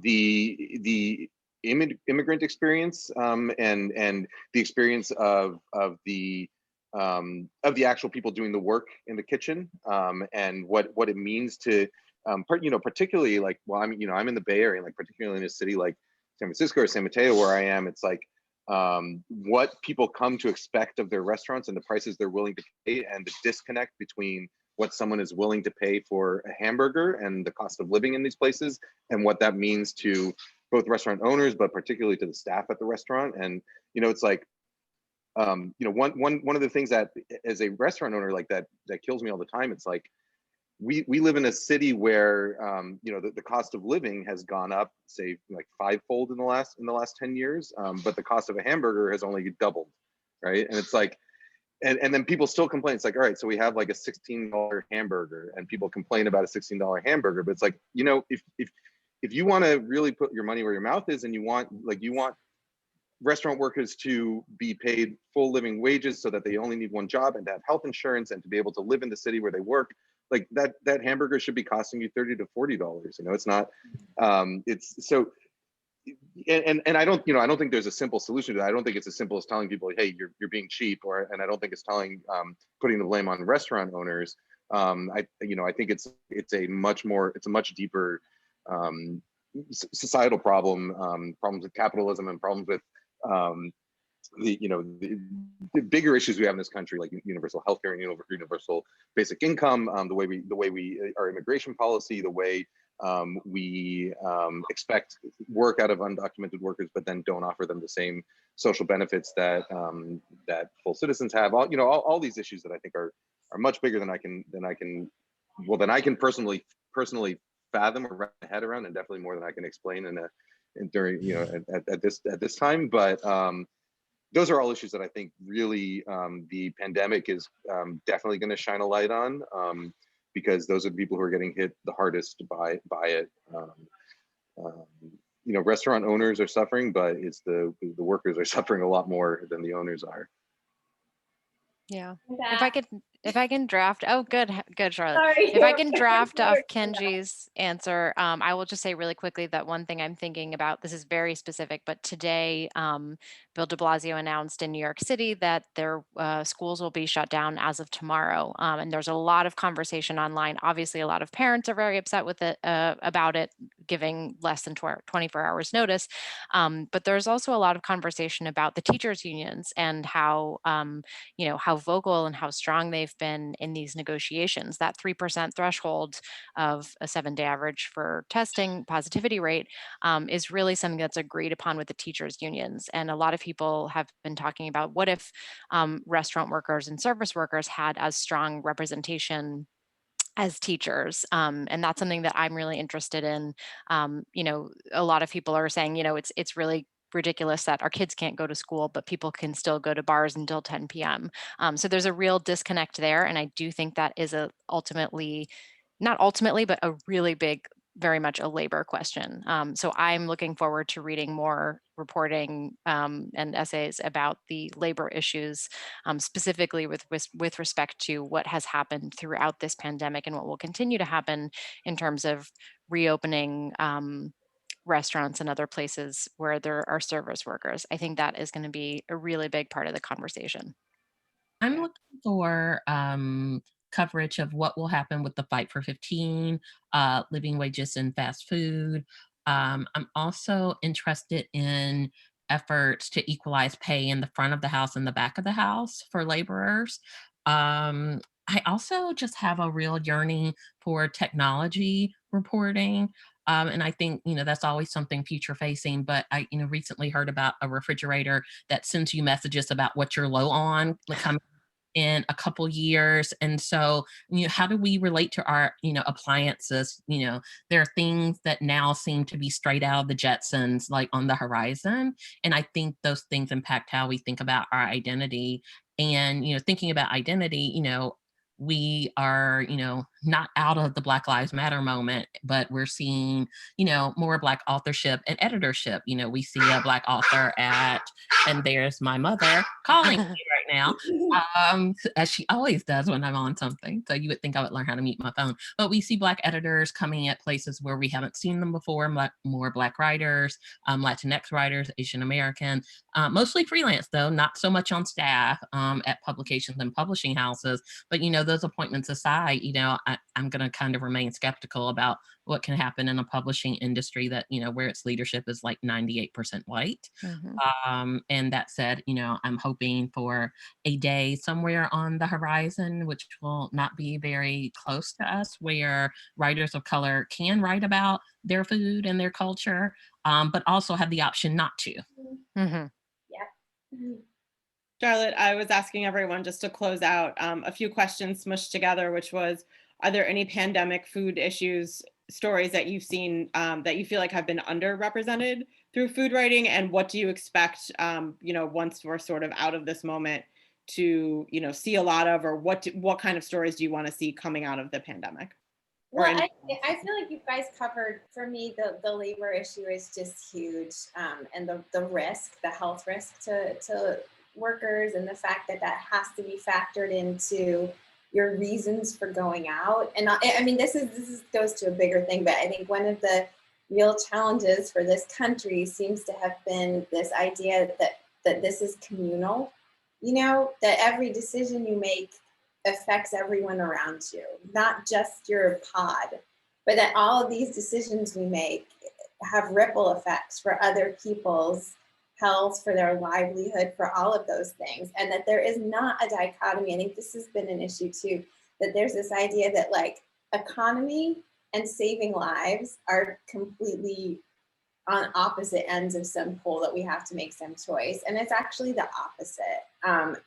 the immigrant experience, and the experience of the actual people doing the work in the kitchen, and what it means to, particularly like, well, I'm in the Bay Area, like particularly in a city like San Francisco or San Mateo where I am, it's like, what people come to expect of their restaurants and the prices they're willing to pay, and the disconnect between what someone is willing to pay for a hamburger and the cost of living in these places, and what that means to both restaurant owners, but particularly to the staff at the restaurant. And, you know, it's like, one of the things that as a restaurant owner, like that kills me all the time, it's like, we live in a city where the cost of living has gone up, say like fivefold in the last 10 years, but the cost of a hamburger has only doubled, right? And it's like, and then people still complain. It's like, all right, so we have like a $16 hamburger, and people complain about a $16 hamburger, but it's like, you know, if you want to really put your money where your mouth is, and you want restaurant workers to be paid full living wages so that they only need one job, and to have health insurance, and to be able to live in the city where they work, like that hamburger should be costing you $30 to $40. You know, it's not. It's so. And I don't think there's a simple solution to that. I don't think it's as simple as telling people, hey, you're being cheap, and I don't think it's putting the blame on restaurant owners. I think it's a much deeper societal problem, problems with capitalism, and problems with the bigger issues we have in this country, like universal healthcare and universal basic income, the way we our immigration policy, the way we expect work out of undocumented workers, but then don't offer them the same social benefits that full citizens have. All these issues that I think are much bigger than I can personally fathom or wrap my head around, and definitely more than I can explain at this time. But those are all issues that I think really the pandemic is definitely going to shine a light on, because those are the people who are getting hit the hardest by it. Restaurant owners are suffering, but it's the workers are suffering a lot more than the owners are. Yeah. If I can draft, oh, good, Charlotte. Sorry. If I can draft off Kenji's answer, I will just say really quickly that one thing I'm thinking about, this is very specific, but today, Bill de Blasio announced in New York City that their schools will be shut down as of tomorrow. And there's a lot of conversation online. Obviously, a lot of parents are very upset with it, about it, giving less than 24 hours notice. But there's also a lot of conversation about the teachers unions and how vocal and how strong they've been in these negotiations. That 3% threshold of a 7-day average for testing positivity rate is really something that's agreed upon with the teachers unions. And a lot of people have been talking about, what if restaurant workers and service workers had as strong representation as teachers. And that's something that I'm really interested in. You know, a lot of people are saying, you know, it's really ridiculous that our kids can't go to school, but people can still go to bars until 10 p.m. So there's a real disconnect there. And I do think that is not ultimately, but a really big, very much a labor question. So I'm looking forward to reading more reporting and essays about the labor issues, specifically with respect to what has happened throughout this pandemic and what will continue to happen in terms of reopening restaurants and other places where there are service workers. I think that is going to be a really big part of the conversation. I'm looking for coverage of what will happen with the fight for 15, living wages in fast food. I'm also interested in efforts to equalize pay in the front of the house and the back of the house for laborers. I also just have a real yearning for technology reporting. And I think, you know, that's always something future facing, but I, you know, recently heard about a refrigerator that sends you messages about what you're low on, like coming in a couple years. And so, you know, how do we relate to our, you know, appliances? You know, there are things that now seem to be straight out of the Jetsons, like on the horizon. And I think those things impact how we think about our identity. And, you know, thinking about identity, you know, we are, you know, not out of the Black Lives Matter moment, but we're seeing, you know, more Black authorship and editorship. You know, we see a Black author at, and there's my mother calling me right now, as she always does when I'm on something. So you would think I would learn how to mute my phone. But we see Black editors coming at places where we haven't seen them before, more Black writers, Latinx writers, Asian American, mostly freelance though, not so much on staff at publications and publishing houses. But, you know, those appointments aside, you know, I'm going to kind of remain skeptical about what can happen in a publishing industry that, you know, where its leadership is like 98% white. And that said, you know, I'm hoping for a day somewhere on the horizon, which will not be very close to us, where writers of color can write about their food and their culture, but also have the option not to. Mm-hmm. Yeah. Charlotte, I was asking everyone just to close out a few questions smushed together, which was, are there any pandemic food issues, stories that you've seen that you feel like have been underrepresented through food writing? And what do you expect, you know, once we're sort of out of this moment to, you know, see a lot of, or what kind of stories do you want to see coming out of the pandemic? Well, I feel like you guys covered, for me, the labor issue is just huge. And the risk, the health risk to workers, and the fact that that has to be factored into your reasons for going out. And I mean, this goes to a bigger thing, but I think one of the real challenges for this country seems to have been this idea that this is communal, you know, that every decision you make affects everyone around you, not just your pod, but that all of these decisions we make have ripple effects for other people's health, for their livelihood, for all of those things. And that there is not a dichotomy. I think this has been an issue too, that there's this idea that like economy and saving lives are completely on opposite ends of some pole, that we have to make some choice. And it's actually the opposite.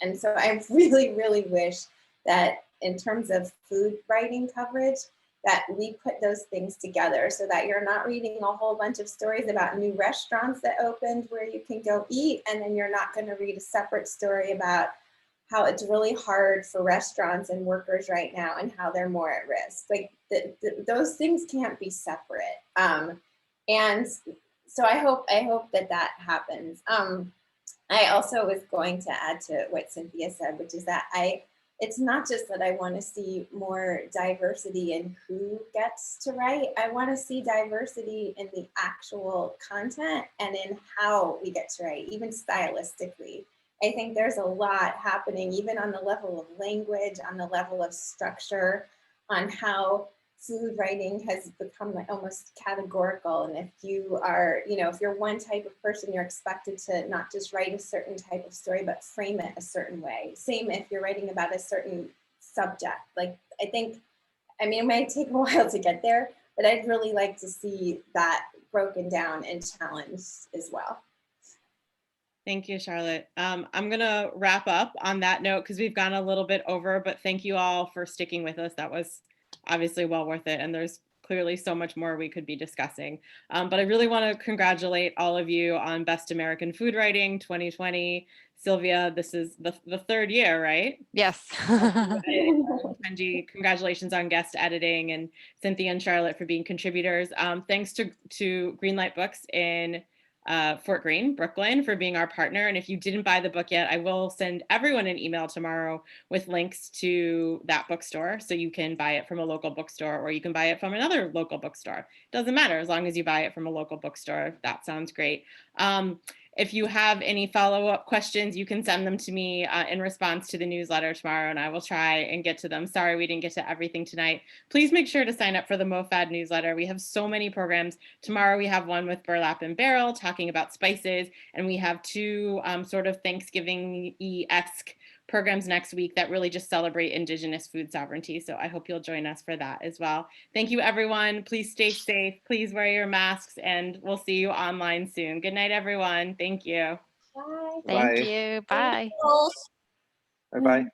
And so I really, really wish that in terms of food writing coverage, that we put those things together so that you're not reading a whole bunch of stories about new restaurants that opened where you can go eat, and then you're not going to read a separate story about how it's really hard for restaurants and workers right now and how they're more at risk. Like those things can't be separate. And so I hope that happens. I also was going to add to what Cynthia said, which is that it's not just that I want to see more diversity in who gets to write. I want to see diversity in the actual content and in how we get to write, even stylistically. I think there's a lot happening, even on the level of language, on the level of structure, on how food writing has become like almost categorical. And if you are, you know, if you're one type of person, you're expected to not just write a certain type of story, but frame it a certain way. Same if you're writing about a certain subject. Like, I think, I mean, it might take a while to get there, but I'd really like to see that broken down and challenged as well. Thank you, Charlotte. I'm going to wrap up on that note because we've gone a little bit over, but thank you all for sticking with us. That was obviously well worth it. And there's clearly so much more we could be discussing. But I really want to congratulate all of you on Best American Food Writing 2020. Sylvia, this is the third year, right? Yes. Kenji, congratulations on guest editing, and Cynthia and Charlotte for being contributors. Thanks to Greenlight Books in Fort Greene, Brooklyn, for being our partner. And if you didn't buy the book yet, I will send everyone an email tomorrow with links to that bookstore, so you can buy it from a local bookstore, or you can buy it from another local bookstore. Doesn't matter, as long as you buy it from a local bookstore. That sounds great. If you have any follow-up questions, you can send them to me in response to the newsletter tomorrow, and I will try and get to them. Sorry we didn't get to everything tonight. Please make sure to sign up for the MOFAD newsletter. We have so many programs. Tomorrow we have one with Burlap and Barrel talking about spices, and we have two sort of Thanksgiving-esque programs next week that really just celebrate Indigenous food sovereignty. So I hope you'll join us for that as well. Thank you, everyone. Please stay safe. Please wear your masks, and we'll see you online soon. Good night, everyone. Thank you. Bye. Thank you. Bye. Bye bye.